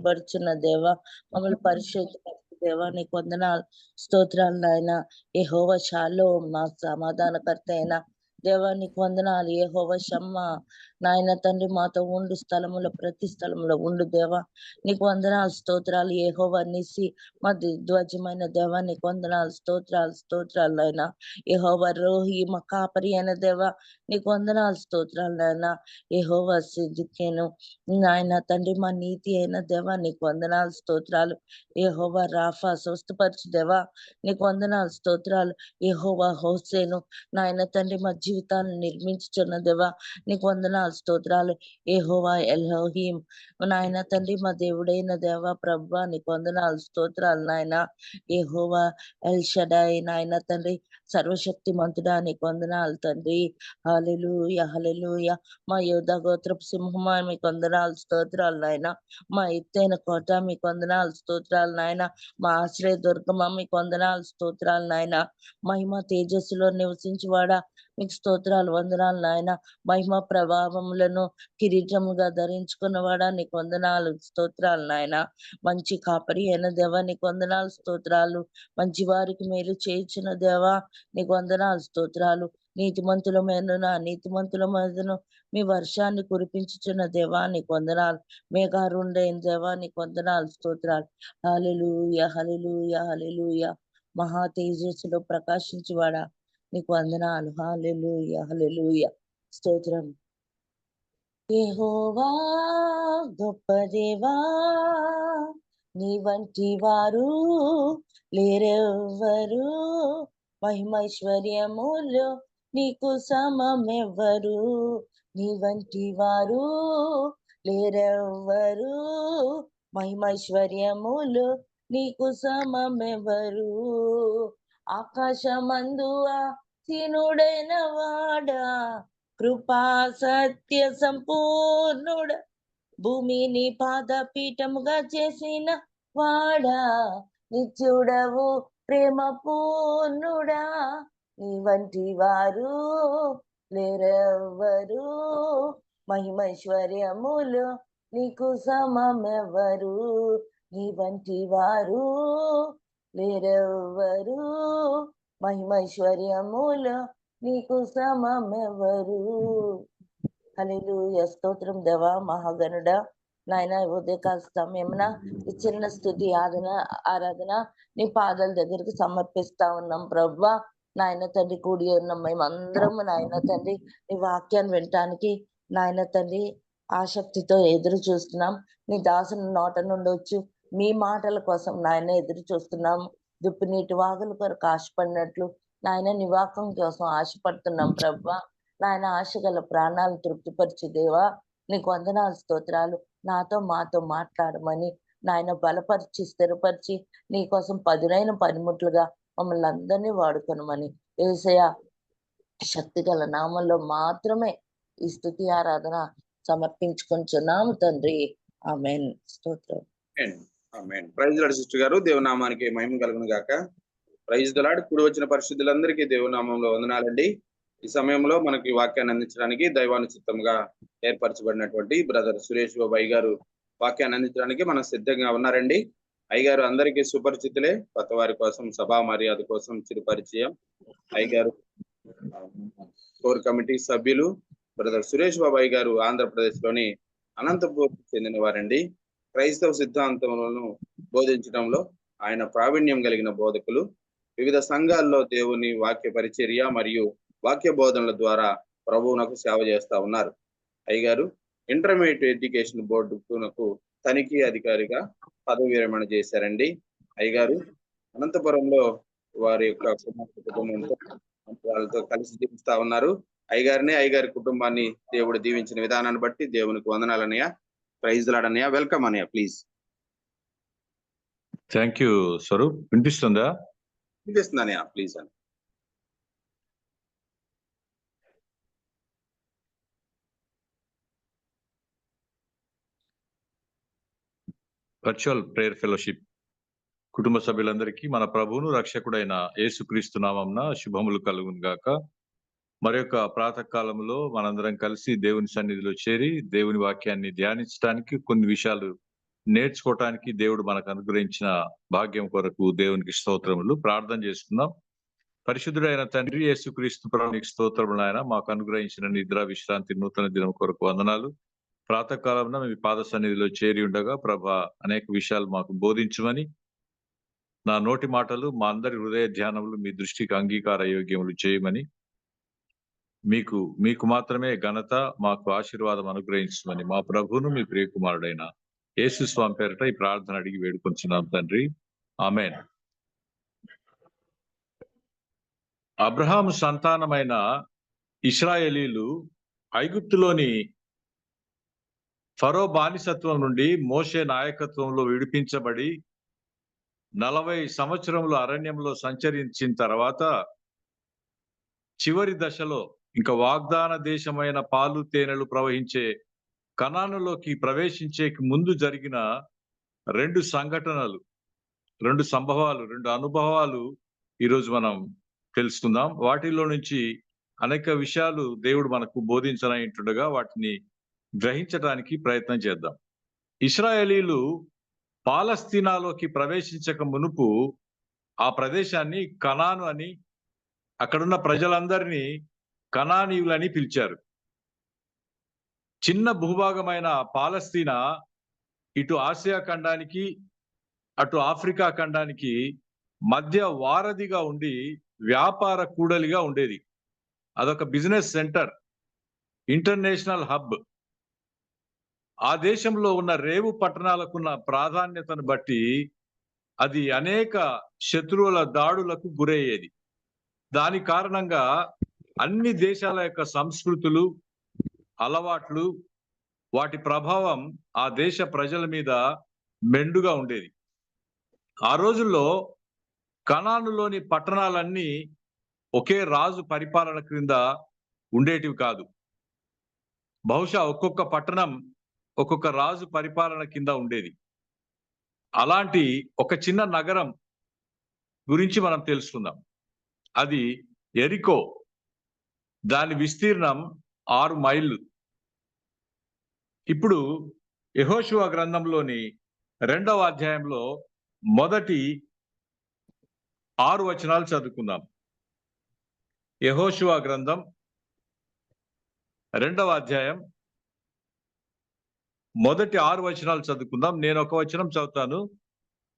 పరుచున్న దేవ, మమ్మల్ని పరిశుద్ధ దేవా నీకు వందనాలు, స్తోత్రాలు నాయన. యెహోవా షాలోమ్ మా సమాధానకర్త అయిన దేవా నీకు వందనాలు. యెహోవా షమ్మా నాయన తండ్రి మాతో ఉండు, స్థలములో ప్రతి స్థలంలో ఉండు దేవా నీకు వందనాలు, స్తోత్రాలు. యెహోవా నిసి మా ధ్వజమైన దేవా నీకు వందనాలు, స్తోత్రాలు నాయన. యెహోవా రోహి మా కాపరి అయిన దేవా నీకు వందనాలు, స్తోత్రాలు నాయన. యెహోవా సిద్దికేను నాయన తండ్రి మా నీతి అయిన దేవా నీకు వందనాలు, స్తోత్రాలు. యెహోవా రాఫా స్వస్థపరచు దేవా నీకు వందనాలు, స్తోత్రాలు. యెహోవా హోసేను నాయన తండ్రి మా జీవితాన్ని నిర్మించుచున్న దేవా నీకు వందనాలు, స్తోత్రాలు. యెహోవా ఎల్హోహీం నాయన తండ్రి మా దేవుడైన దేవా ప్రభువా నీకు వందనాలు, స్తోత్రాలు నాయన. యెహోవా ఎల్ షడాయ్ నాయన తండ్రి సర్వశక్తి మంతుడా నీకు వందనాలు తండ్రి. హల్లెలూయా హల్లెలూయా. మా యోధా గోత్రపు సింహమా మీకు వందనాలు, స్తోత్రాలు నాయన. మా ఎత్తైన కోట మీకు వందనాలు, స్తోత్రాలు నాయన. మా ఆశ్రయ దుర్గమా మీకు వందనాలు, స్తోత్రాలు నాయన. మహిమ తేజస్సులో నివసించువాడా మీకు స్తోత్రాలు, వందనాలు నాయన. మహిమ ప్రభావములను కిరీటముగా ధరించుకున్నవాడా నీకు వందనాలు, స్తోత్రాలు నాయన. మంచి కాపరి అయిన దేవా నీకు వందనాలు, స్తోత్రాలు. మంచి వారికి మేలు చేయుచున్న దేవా నీకు వందనాలు, స్తోత్రాలు. నీతిమంతుల మీదను నీతిమంతుల మీదను మీ వర్షాన్ని కురిపించుచున్న దేవా నీకు వందనాలు. మేఘారుండైన దేవా నీకు వందనాలు, స్తోత్రాలు. హల్లెలూయా హల్లెలూయా హల్లెలూయా. మహా తేజస్సులో ప్రకాశించువాడా నీకు వందనాలు. హల్లెలూయా హల్లెలూయా, స్తోత్రం. యెహోవా గొప్ప దేవా నీ వంటి వారు లేరెవ్వరు, మహిమైశ్వర్యములో నీకు సమమెవ్వరు. నీ వంటి వారు లేరెవ్వరు, మహిమైశ్వర్యములో నీకు సమమెవ్వరు. ఆకాశమందు ఆసీనుడైన వాడా, కృపా సత్య సంపూర్ణుడ, భూమిని పాదపీఠముగా చేసిన వాడా, నిత్యుడవు ప్రేమ పూర్ణుడా. నీ వంటి వారు లేరెవ్వరు, మహిమైశ్వర్యములో నీకు సమమెవ్వరు. నీ వంటి వారు లేరెవ్వరు, మహిమైశ్వర్యములో నీకు సమమెవ్వరు. హల్లెలూయా, స్తోత్రం దేవా మహాగణుడా నాయన. ఉదయకాల సమయమున ఈ చిన్న స్తుతి ఆరాధన నీ పాదాల దగ్గరికి సమర్పిస్తా ఉన్నాం ప్రభువా. నాయన తండ్రి కూడి ఉన్న మేమందరము నాయన తండ్రి నీ వాక్యాన్ని వినటానికి నాయన తండ్రి ఆసక్తితో ఎదురు చూస్తున్నాం. నీ దాసుని నోట నుండి వచ్చు మీ మాటల కోసం నాయన ఎదురు చూస్తున్నాం. దుప్పు నీటి వాగుల కొరకు ఆశపడినట్లు నాయన నీ వాక్యం కోసం ఆశపడుతున్నాం ప్రభువా. నాయన ఆశగల ప్రాణాలు తృప్తిపరిచే దేవా నీకు వందనాలు, స్తోత్రాలు. నాతో మాతో మాట్లాడమని నాయన బలపరిచి స్థిరపరిచి నీ కోసం పదునైన పనిముట్లుగా మమ్మల్ని అందరినీ వాడుకొనమని యేసయ్య శక్తి గల నామంలో మాత్రమే ఈ స్తుతి ఆరాధన సమర్పించుకుంటున్నాము తండ్రి. ఆమేన్. స్తోత్రం. ప్రైజ్ లార్డ్ సిస్టర్ గారు, దేవునామానికి మహిమ కలుగును గాక. Praise the lord. కూడి వచ్చిన పరిశుద్ధులందరికీ దేవునామంలో వందనాలండి. ఈ సమయంలో మనకి వాక్యాన్ని అందించడానికి దైవానుచితంగా ఏర్పరచబడినటువంటి బ్రదర్ సురేష్ బాబు అయ్యగారు వాక్యాన్ని అందించడానికి మనం సిద్ధంగా ఉన్నారండి. అయ్యగారు అందరికీ సుపరిచితులే. కొత్త వారి కోసం సభా మర్యాద కోసం చిరు పరిచయం. అయ్యగారు కోర్ కమిటీ సభ్యులు. బ్రదర్ సురేష్ బాబు అయ్యగారు ఆంధ్రప్రదేశ్ లోని అనంతపూర్ చెందిన వారండి. క్రైస్తవ సిద్ధాంతములను బోధించడంలో ఆయన ప్రావీణ్యం కలిగిన బోధకులు. వివిధ సంఘాల్లో దేవుని వాక్య పరిచర్య మరియు వాక్య బోధనల ద్వారా ప్రభువునకు సేవ చేస్తా ఉన్నారు. అయ్యగారు ఇంటర్మీడియట్ ఎడ్యుకేషన్ బోర్డుకు తనిఖీ అధికారిగా పదవి విరమణ చేశారండి. అయ్యగారు అనంతపురంలో వారి యొక్క కుటుంబంతో వాళ్ళతో కలిసి జీవిస్తా ఉన్నారు. అయ్యగారి కుటుంబాన్ని దేవుడు దీవించిన విధానాన్ని బట్టి దేవునికి వందనాలన్నయ్య. ప్రైజ్ ది లార్డ్ అన్నయ్య. వెల్కమ్ అన్నయ్య, ప్లీజ్. Thank you Swaroop. వినిపిస్తుందా? వినిపిస్తుంది అన్నయ్య, ప్లీజ్ అని. వర్చువల్ ప్రేయర్ ఫెలోషిప్ కుటుంబ సభ్యులందరికీ మన ప్రభువును రక్షకుడైన యేసుక్రీస్తు నామమున శుభములు కలుగును గాక. మరొక ప్రాతకాలంలో మనందరం కలిసి దేవుని సన్నిధిలో చేరి దేవుని వాక్యాన్ని ధ్యానించడానికి కొన్ని విషయాలు నేర్చుకోవటానికి దేవుడు మనకు అనుగ్రహించిన భాగ్యం కొరకు దేవునికి స్తోత్రములు. ప్రార్థన చేసుకుందాం. పరిశుద్ధుడైన తండ్రి యేసుక్రీస్తు ప్రభునికి స్తోత్రములు. ఆయన మాకు అనుగ్రహించిన నిద్ర విశ్రాంతి నూతన దినం కొరకు వందనాలు. ప్రాతకాలంలో మీ పాద సన్నిధిలో చేరి ఉండగా ప్రభా అనేక విషయాలు మాకు బోధించమని, నా నోటి మాటలు మా అందరి హృదయ ధ్యానములు మీ దృష్టికి అంగీకార యోగ్యములు చేయమని, మీకు మాత్రమే ఘనత మాకు ఆశీర్వాదం అనుగ్రహించమని మా ప్రభువును మీ ప్రియకుమారుడైన యేసు స్వామి పేరిట ఈ ప్రార్థన అడిగి వేడుకొంచున్నాం తండ్రి. ఆమేన్. అబ్రహాము సంతానమైన ఇశ్రాయేలీలు ఐగుప్తులోని ఫరో బానిసత్వం నుండి మోషే నాయకత్వంలో విడిపించబడి 40 సంవత్సరములు అరణ్యంలో సంచరించిన తర్వాత చివరి దశలో ఇంకా వాగ్దాన దేశమైన పాలు తేనెలు ప్రవహించే కనానులోకి ప్రవేశించే ముందు జరిగిన 2 సంఘటనలు, 2 సంభవాలు, 2 అనుభవాలు ఈరోజు మనం తెలుసుకుందాం. వాటిలో నుంచి అనేక విషయాలు దేవుడు మనకు బోధించనంటుండగా వాటిని గ్రహించడానికి ప్రయత్నం చేద్దాం. ఇశ్రాయేలీలు పాలస్తీనాలోకి ప్రవేశించక మునుపు ఆ ప్రదేశాన్ని కనాను అని, అక్కడున్న ప్రజలందరినీ కనానీయులని పిలిచారు. చిన్న భూభాగమైన పాలస్తీనా ఇటు ఆసియా ఖండానికి అటు ఆఫ్రికా ఖండానికి మధ్య వారధిగా ఉండి వ్యాపార కూడలిగా ఉండేది. అదొక బిజినెస్ సెంటర్, ఇంటర్నేషనల్ హబ్. ఆ దేశంలో ఉన్న రేవు పట్టణాలకున్న ప్రాధాన్యతను బట్టి అది అనేక శత్రువుల దాడులకు గురయ్యేది. దాని కారణంగా అన్ని దేశాల యొక్క సంస్కృతులు, అలవాట్లు, వాటి ప్రభావం ఆ దేశ ప్రజల మీద మెండుగా ఉండేది. ఆ రోజుల్లో కనానులోని పట్టణాలన్నీ ఒకే రాజు పరిపాలన క్రింద ఉండేటివి కాదు. బహుశా ఒక్కొక్క పట్టణం ఒక్కొక్క రాజు పరిపాలన కింద ఉండేది. అలాంటి ఒక చిన్న నగరం గురించి మనం తెలుసుకుందాం. అది ఎరికో. దాని విస్తీర్ణం 6 మైళ్ళు. ఇప్పుడు యెహోషువ గ్రంథంలోని 2వ అధ్యాయంలో మొదటి 6 వచనాలు చదువుకుందాం. యెహోషువ గ్రంథం 2వ అధ్యాయం మొదటి 6 వచనాలు చదువుకుందాం. నేను ఒక వచనం చదువుతాను,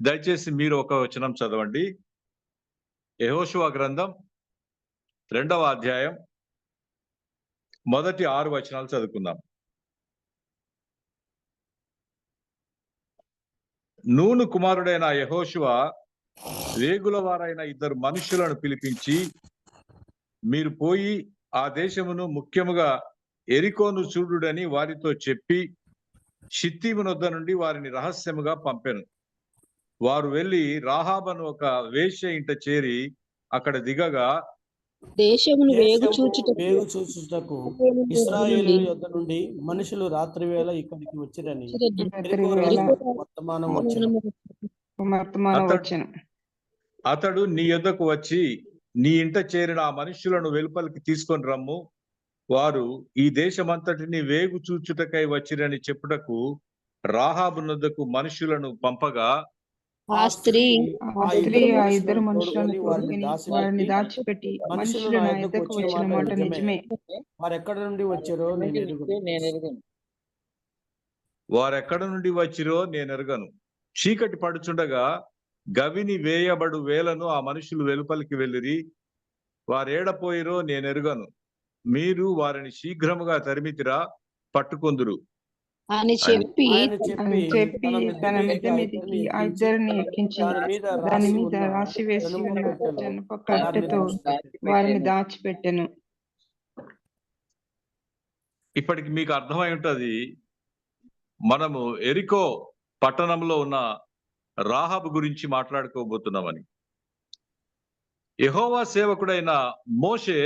దయచేసి మీరు ఒక వచనం చదవండి. యెహోషువ గ్రంథం 2వ అధ్యాయం మొదటి 6 వచనాలు చదువుకుందాం. నూను కుమారుడైన యెహోషువ వేగుల వారైన 2 మనుషులను పిలిపించి, మీరు పోయి ఆ దేశమును ముఖ్యముగా ఎరికోను చూడుడని వారితో చెప్పి షిత్తీము నొద్ద నుండి వారిని రహస్యముగా పంపెను. వారు వెళ్లి రాహాబను ఒక వేశ్య ఇంట చేరి అక్కడ దిగగా, దేశమును వేగు చూచుటకు ఇశ్రాయేలు యొద్ద నుండి మనుషులు రాత్రి వేళ ఇక్కడికి వచ్చిరని వర్తమానం వచ్చెను. అతడు నీ యొద్దకు వచ్చి నీ ఇంట చేరిన ఆ మనుషులను వెలుపలికి తీసుకొని రమ్ము, వారు ఈ దేశమంతటిని వేగు చూచుటకై వచ్చిరని చెప్పుటకు రాహాబు నొద్దకు మనుషులను పంపగా, ఆ స్త్రీ ఆ 2 మనుషులను వారిని దాచిపెట్టి మనుషులు నా యొద్దకు వచ్చిన మాట నిజమే. వారు ఎక్కడ నుండి వచ్చారో నేను ఎరుగను. చీకటి పడుచుండగా గవిని వేయబడు వేలను ఆ మనుషులు వెలుపలికి వెళ్ళిరి. వారేడపోయిరో నేను ఎరుగను. మీరు వారిని శీఘ్రముగా తరిమితిరా, పట్టుకొందురు అని చెప్పి తన మిద్దె మీదకి ఆ 2 ఎక్కించి దాని మీద రాసి వేసి ఉన్న జనప కట్టెతో వారిని దాచిపెట్టెను. ఇప్పటికి మీకు అర్థమై ఉంటది, మనము ఎరికో పట్టణంలో ఉన్న రాహాబు గురించి మాట్లాడుకోబోతున్నామని. యెహోవా సేవకుడైన మోషే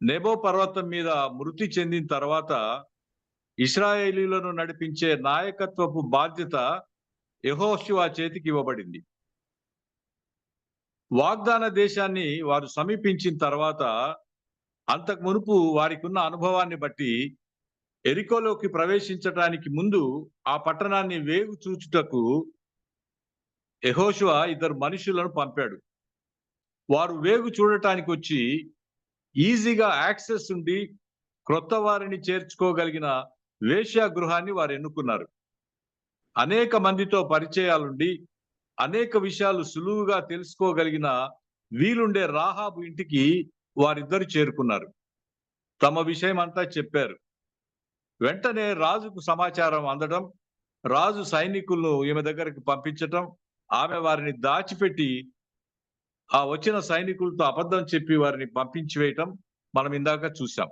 నెబో పర్వతం మీద మృతి చెందిన తర్వాత ఇశ్రాయేలీయులను నడిపించే నాయకత్వపు బాధ్యత యెహోషువ చేతికి ఇవ్వబడింది. వాగ్దాన దేశాన్ని వారు సమీపించిన తర్వాత అంతకు మునుపు వారికి ఉన్న అనుభవాన్ని బట్టి ఎరికోలోకి ప్రవేశించటానికి ముందు ఆ పట్టణాన్ని వేగు చూచుటకు యెహోషువ 2 మనుషులను పంపాడు. వారు వేగు చూడటానికి వచ్చి ఈజీగా యాక్సెస్ ఉండి క్రొత్త వారిని చేర్చుకోగలిగిన వేశ్యా గృహాన్ని వారు ఎన్నుకున్నారు. అనేక మందితో పరిచయాలుండి అనేక విషయాలు సులువుగా తెలుసుకోగలిగిన వీలుండే రాహాబు ఇంటికి వారిద్దరు చేరుకున్నారు. తమ విషయం అంతా చెప్పారు. వెంటనే రాజుకు సమాచారం అందడం, రాజు సైనికులను ఈమె దగ్గరికి పంపించటం, ఆమె వారిని దాచిపెట్టి ఆ వచ్చిన సైనికులతో అబద్ధం చెప్పి వారిని పంపించి వేయటం మనం ఇందాక చూసాం.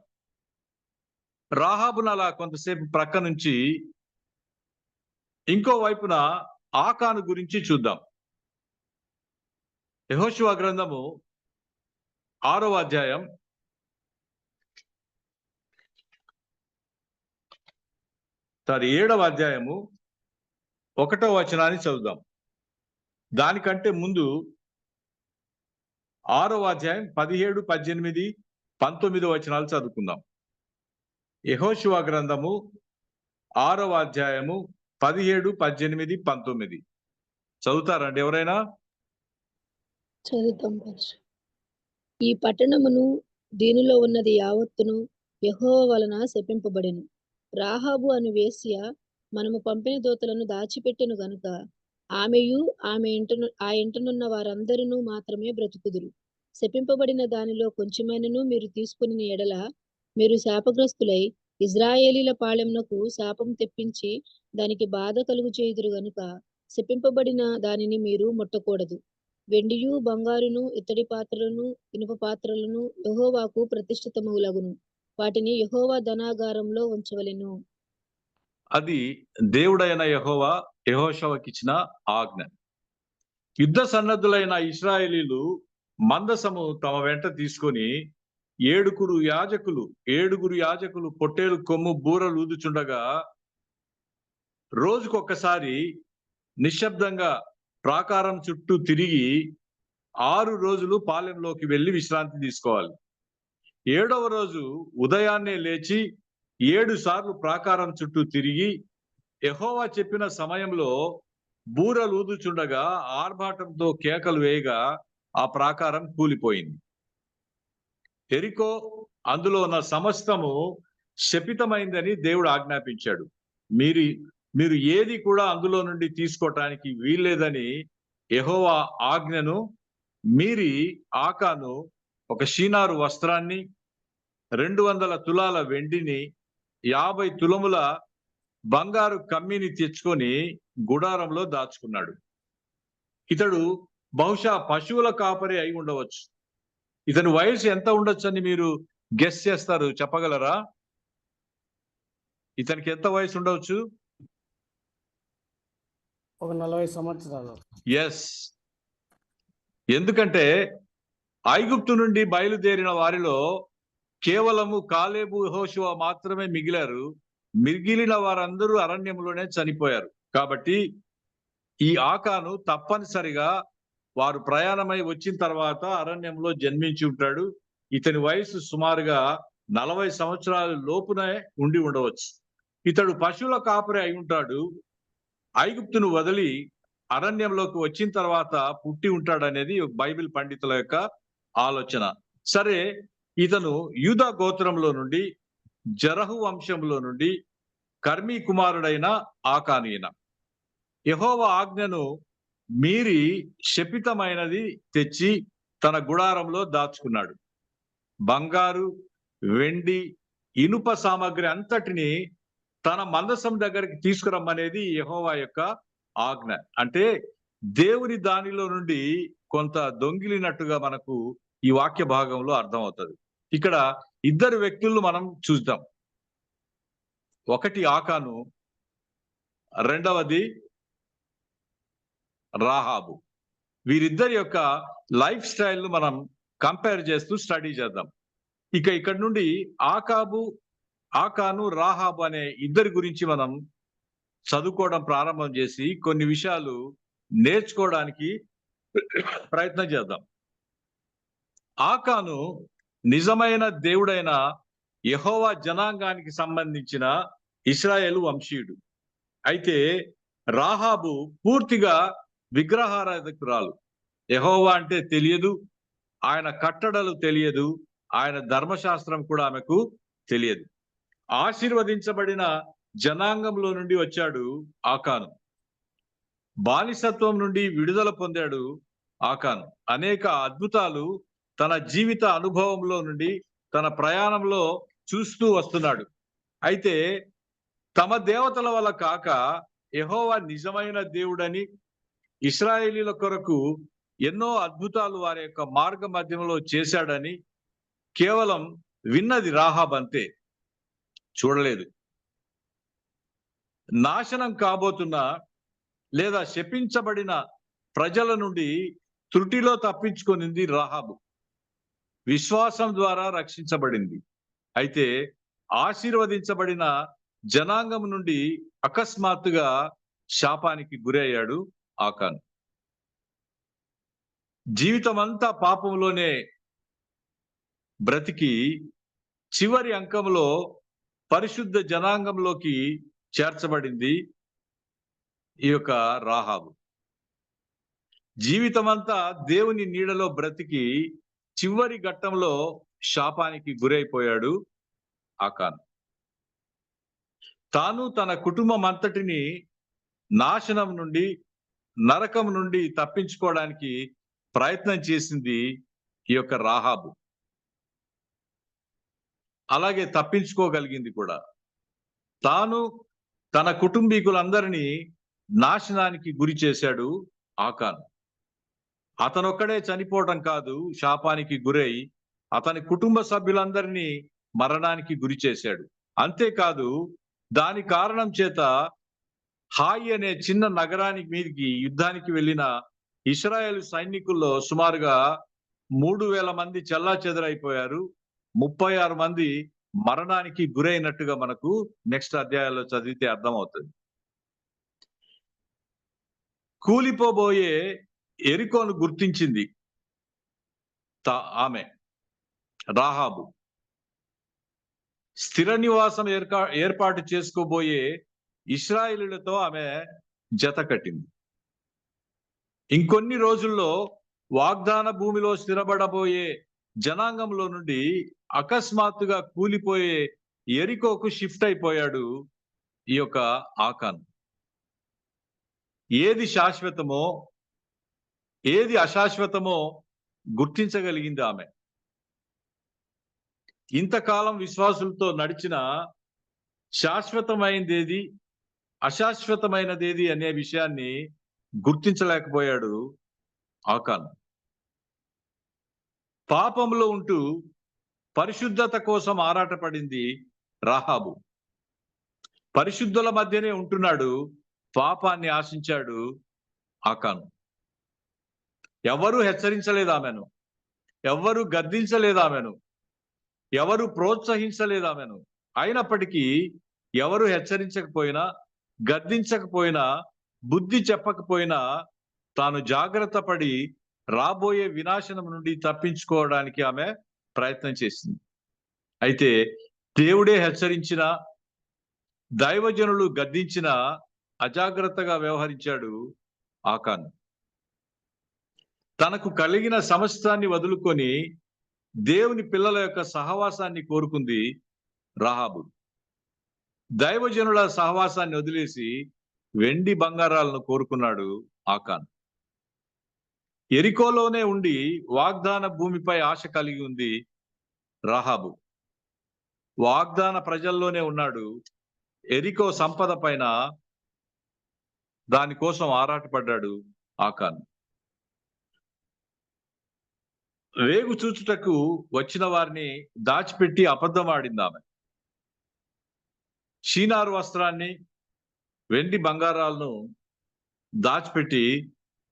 రాహాబును అలా కొంతసేపు ప్రక్క నుంచి ఇంకో వైపున ఆకాను గురించి చూద్దాం. యెహోషువ గ్రంథము 6వ అధ్యాయం 7వ అధ్యాయము 1వ వచనాన్ని చదువుదాం. దానికంటే ముందు 6వ అధ్యాయం 17, 18, 19 వచనాలు చదువుకుందాం. యెహోషువ గ్రంథము 6వ అధ్యాయము 17, 18, 19 చదువుతారండి ఎవరైనా? చదువుతాం. ఈ పట్టణమును దీనిలో ఉన్నది యావత్తును యెహోవా వలన శపింపబడెను. రాహాబు అను వేశ్య మనము పంపిన దూతలను దాచిపెట్టెను గనుక ఆమెయు ఆ ఇంటనున్న వారందరూ మాత్రమే బ్రతుకుదురు. శపింపబడిన దానిలో కొంచెమైనను మీరు తీసుకుని ఎడల మీరు శాపగ్రస్తులై ఇజ్రాయేలీల పాళెమునకు శాపం తెప్పించి దానికి బాధ కలుగు చేయుదురు గనుక శపింపబడిన దానిని మీరు ముట్టకూడదు. వెండియు బంగారును ఇత్తడి పాత్రలను ఇనుప పాత్రలను యెహోవాకు ప్రతిష్ఠితములగును. వాటిని యెహోవా ధనాగారంలో ఉంచవలెను. అది దేవుడైన యెహోవా యెహోషువకిచ్చిన ఆజ్ఞ. యుద్ధ సన్నద్ధులైన ఇశ్రాయేలీలు మందసము తమ వెంట తీసుకొని ఏడుగురు యాజకులు పొట్టేలు కొమ్ము బూరలు ఊదుచుండగా రోజుకొకసారి నిశ్శబ్దంగా ప్రాకారం చుట్టూ తిరిగి 6 రోజులు పాలెంలోకి వెళ్లి విశ్రాంతి తీసుకోవాలి. 7వ రోజు ఉదయాన్నే లేచి 7 సార్లు ప్రాకారం చుట్టూ తిరిగి యెహోవా చెప్పిన సమయంలో బూరలు ఊదుచుండగా ఆర్భాటంతో కేకలు వేయగా ఆ ప్రాకారం కూలిపోయింది. యెరికో అందులో ఉన్న సమస్తము శపితమైందని దేవుడు ఆజ్ఞాపించాడు. మీరు ఏది కూడా అందులో నుండి తీసుకోవటానికి వీల్లేదని యెహోవా ఆజ్ఞను మీరి ఆకాను ఒక షీనారు వస్త్రాన్ని, 200 తులాల వెండిని, 50 తులముల బంగారు కమ్మిని తెచ్చుకొని గుడారంలో దాచుకున్నాడు. ఇతడు బహుశా పశువుల కాపరి అయి ఉండవచ్చు. ఇతని వయసు ఎంత ఉండొచ్చు అని మీరు గెస్ చేస్తారు, చెప్పగలరా? ఇతనికి ఎంత వయసు ఉండవచ్చు? ఒక 40 సంవత్సరాలు. ఎస్. ఎందుకంటే ఐగుప్తు నుండి బయలుదేరిన వారిలో కేవలము కాలేబు యెహోషువ మాత్రమే మిగిలారు. మిగిలిన వారందరూ అరణ్యంలోనే చనిపోయారు. కాబట్టి ఈ ఆకాను తప్పనిసరిగా వారు ప్రయాణమై వచ్చిన తర్వాత అరణ్యంలో జన్మించి ఉంటాడు. ఇతని వయసు సుమారుగా 40 సంవత్సరాల లోపునే ఉండి ఉండవచ్చు. ఇతడు పశువుల కాపరి అయి ఉంటాడు. ఐగుప్తును వదిలి అరణ్యంలోకి వచ్చిన తర్వాత పుట్టి ఉంటాడనేది బైబిల్ పండితుల యొక్క ఆలోచన. సరే, ఇతను యూదా గోత్రంలో నుండి జరహు వంశంలో నుండి కర్మీ కుమారుడైన ఆకానీన. యెహోవా ఆజ్ఞను మీరి శపితమైనది తెచ్చి తన గుడారంలో దాచుకున్నాడు. బంగారు, వెండి, ఇనుప సామగ్రి అంతటిని తన మందసం దగ్గరికి తీసుకురమ్మనేది యెహోవా యొక్క ఆజ్ఞ. అంటే దేవుని దానిలో నుండి కొంత దొంగిలినట్టుగా మనకు ఈ వాక్య భాగంలో అర్థమవుతుంది. ఇక్కడ 2 వ్యక్తులను మనం చూద్దాం. ఒకటి ఆకాను, రెండవది రాహాబు. వీరిద్దరి యొక్క లైఫ్ స్టైల్ ను మనం కంపేర్ చేస్తూ స్టడీ చేద్దాం. ఇక్కడ నుండి ఆకాను, రాహాబు అనే ఇద్దరి గురించి మనం చదువుకోవడం ప్రారంభం చేసి కొన్ని విషయాలు నేర్చుకోవడానికి ప్రయత్నం చేద్దాం. ఆకాను నిజమైన దేవుడైన యెహోవా జనాంగానికి సంబంధించిన ఇశ్రాయేలు వంశీయుడు. అయితే రాహాబు పూర్తిగా విగ్రహారాధకురాలు. యెహోవా అంటే తెలియదు, ఆయన కట్టడలు తెలియదు, ఆయన ధర్మశాస్త్రం కూడా ఆమెకు తెలియదు. ఆశీర్వదించబడిన జనాంగంలో నుండి వచ్చాడు ఆకాను. బానిసత్వం నుండి విడుదల పొందాడు ఆకాను. అనేక అద్భుతాలు తన జీవిత అనుభవంలో నుండి తన ప్రయాణంలో చూస్తూ వస్తున్నాడు. అయితే తమ దేవతల వల్ల కాక యెహోవా నిజమైన దేవుడని, ఇశ్రాయేలీల కొరకు ఎన్నో అద్భుతాలు వారి యొక్క మార్గ మధ్యంలో చేశాడని కేవలం విన్నది రాహాబ్ అంతే, చూడలేదు. నాశనం కాబోతున్న లేదా శపించబడిన ప్రజల నుండి త్రుటిలో తప్పించుకొనింది రాహాబు. విశ్వాసం ద్వారా రక్షించబడింది. అయితే ఆశీర్వదించబడిన జనాంగం నుండి అకస్మాత్తుగా శాపానికి గురయ్యాడు ఆకాను. జీవితమంతా పాపంలోనే బ్రతికి చివరి అంకంలో పరిశుద్ధ జనాంగంలోకి చేర్చబడింది ఈ యొక్క రాహాబు. జీవితమంతా దేవుని నీడలో బ్రతికి చివరి ఘట్టంలో శాపానికి గురైపోయాడు ఆకాను. తాను తన కుటుంబం అంతటిని నాశనం నుండి, నరకం నుండి తప్పించుకోవడానికి ప్రయత్నం చేసింది ఈ యొక్క రాహాబు. అలాగే తప్పించుకోగలిగింది కూడా. తాను తన కుటుంబీకులందరినీ నాశనానికి గురి చేశాడు ఆకాను. అతనొక్కడే చనిపోవటం కాదు, శాపానికి గురై అతని కుటుంబ సభ్యులందరినీ మరణానికి గురి చేశాడు. అంతేకాదు, దాని కారణం చేత హాయి అనే చిన్న నగరానికి మీదకి యుద్ధానికి వెళ్ళిన ఇశ్రాయేలు సైనికుల్లో సుమారుగా 3000 మంది చెల్లాచెదరైపోయారు. 36 మంది మరణానికి గురైనట్టుగా మనకు నెక్స్ట్ అధ్యాయాల్లో చదివితే అర్థమవుతుంది. కూలిపోబోయే ఎరికోను గుర్తించింది ఆమె రాహాబు. స్థిర నివాసం ఏర్పాటు చేసుకోబోయే ఇశ్రాయేలీయులతో ఆమె జత కట్టింది. ఇంకొన్ని రోజుల్లో వాగ్దాన భూమిలో స్థిరపడబోయే జనాంగంలో నుండి అకస్మాత్తుగా కూలిపోయే ఎరికోకు షిఫ్ట్ అయిపోయాడు ఈ యొక్క ఆకాను. ఏది శాశ్వతమో ఏది అశాశ్వతమో గుర్తించగలిగింది ఆమె. ఇంతకాలం విశ్వాసులతో నడిచిన శాశ్వతమైనదేది, అశాశ్వతమైనదేది అనే విషయాన్ని గుర్తించలేకపోయాడు ఆకాను. పాపంలో ఉంటూ పరిశుద్ధత కోసం ఆరాటపడింది రాహాబు. పరిశుద్ధుల మధ్యనే ఉంటున్నాడు, పాపాన్ని ఆశించాడు ఆకాను. ఎవరు హెచ్చరించలేదు ఆమెను, ఎవరు గద్దించలేదు ఆమెను, ఎవరు ప్రోత్సహించలేదు ఆమెను. అయినప్పటికీ ఎవరు హెచ్చరించకపోయినా, గద్దించకపోయినా, బుద్ధి చెప్పకపోయినా తాను జాగ్రత్త పడి రాబోయే వినాశనం నుండి తప్పించుకోవడానికి ఆమె ప్రయత్నం చేసింది. అయితే దేవుడే హెచ్చరించిన, దైవజనులు గద్దించిన అజాగ్రత్తగా వ్యవహరించాడు ఆకాను. తనకు కలిగిన సమస్తాన్ని వదులుకొని దేవుని పిల్లల యొక్క సహవాసాన్ని కోరుకుంది రాహాబు. దైవజనుల సహవాసాన్ని వదిలేసి వెండి బంగారాలను కోరుకున్నాడు ఆకాను. ఎరికోలోనే ఉండి వాగ్దాన భూమిపై ఆశ కలిగి ఉంది రాహాబు. వాగ్దాన ప్రజల్లోనే ఉన్నాడు. ఎరికో సంపద పైన దానికోసం ఆరాటపడ్డాడు ఆకాను. వేగు చూచుటకు వచ్చిన వారిని దాచిపెట్టి అబద్ధమాడింది ఆమె. షీనారు వస్త్రాన్ని, వెండి బంగారాలను దాచిపెట్టి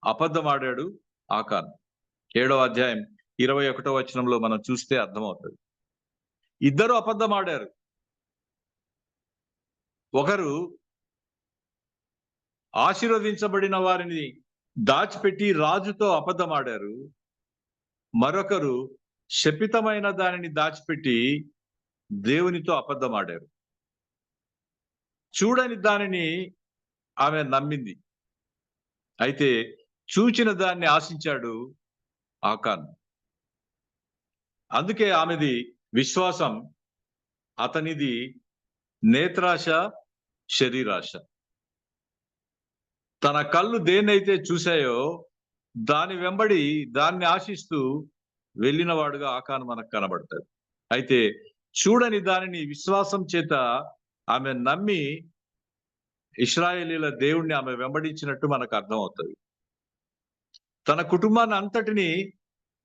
అబద్ధమాడాడు ఆకాను. 7వ అధ్యాయం 21వ వచనంలో మనం చూస్తే అర్థమవుతుంది. ఇద్దరు అబద్ధమాడారు. ఒకరు ఆశీర్వదించబడిన వారిని దాచిపెట్టి రాజుతో అబద్ధమాడారు. మరొకరు శపితమైన దానిని దాచిపెట్టి దేవునితో అబద్ధమాడారు. చూడని దానిని ఆమె నమ్మింది, అయితే చూచిన దాన్ని ఆశించాడు ఆకాన్. అందుకే ఆమెది విశ్వాసం, అతనిది నేత్రాశ, శరీరాశ. తన కళ్ళు దేన్నైతే చూశాయో దాని వెంబడి దాన్ని ఆశిస్తూ వెళ్ళిన వాడుగా ఆకాను మనకు కనబడతాడు. అయితే చూడని దానిని విశ్వాసం చేత ఆమె నమ్మి ఇశ్రాయేలీల దేవుణ్ణి ఆమె వెంబడించినట్టు మనకు అర్థమవుతుంది. తన కుటుంబాన్ని అంతటిని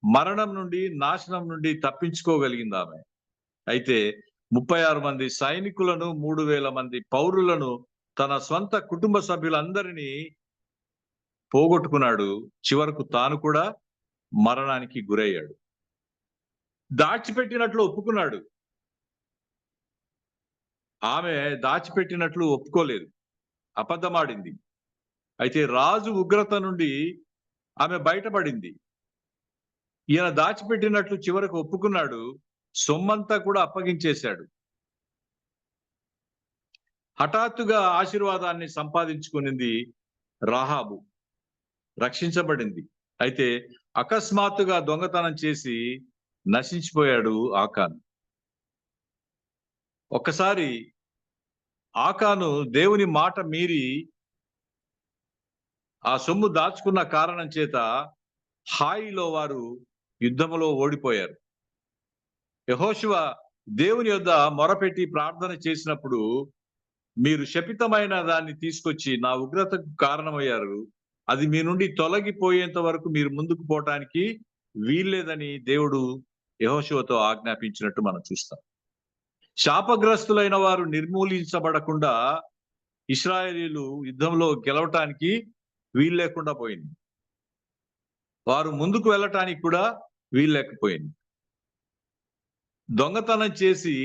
మరణం నుండి, నాశనం నుండి తప్పించుకోగలిగింది ఆమె. అయితే 36 మంది సైనికులను, 3000 మంది పౌరులను, తన స్వంత కుటుంబ సభ్యులందరినీ పోగొట్టుకున్నాడు. చివరకు తాను కూడా మరణానికి గురయ్యాడు. దాచిపెట్టినట్లు ఒప్పుకున్నాడు. ఆమె దాచిపెట్టినట్లు ఒప్పుకోలేదు, అబద్ధమాడింది. అయితే రాజు ఉగ్రత నుండి ఆమె బయటపడింది. ఈయన దాచిపెట్టినట్లు చివరకు ఒప్పుకున్నాడు, సొమ్మంతా కూడా అప్పగించేశాడు. హఠాత్తుగా ఆశీర్వాదాన్ని సంపాదించుకునింది రాహాబు, రక్షించబడింది. అయితే అకస్మాత్తుగా దొంగతనం చేసి నశించిపోయాడు ఆకాను. ఒక్కసారి ఆకాను దేవుని మాట మీరి ఆ సొమ్ము దాచుకున్న కారణం చేత హాయిలో వారు యుద్ధములో ఓడిపోయారు. యెహోషువ దేవుని యొద్ద మొరపెట్టి ప్రార్థన చేసినప్పుడు, మీరు శపితమైన దాన్ని తీసుకొచ్చి నా ఉగ్రతకు కారణమయ్యారు, అది మీ నుండి తొలగిపోయేంత వరకు మీరు ముందుకు పోవటానికి వీల్లేదని దేవుడు యెహోషువతో ఆజ్ఞాపించినట్టు మనం చూస్తాం. శాపగ్రస్తులైన వారు నిర్మూలించబడకుండా ఇశ్రాయేలీలు యుద్ధంలో గెలవటానికి వీలు లేకుండా పోయింది. వారు ముందుకు వెళ్ళటానికి కూడా వీలు లేకపోయింది. దొంగతనం చేసి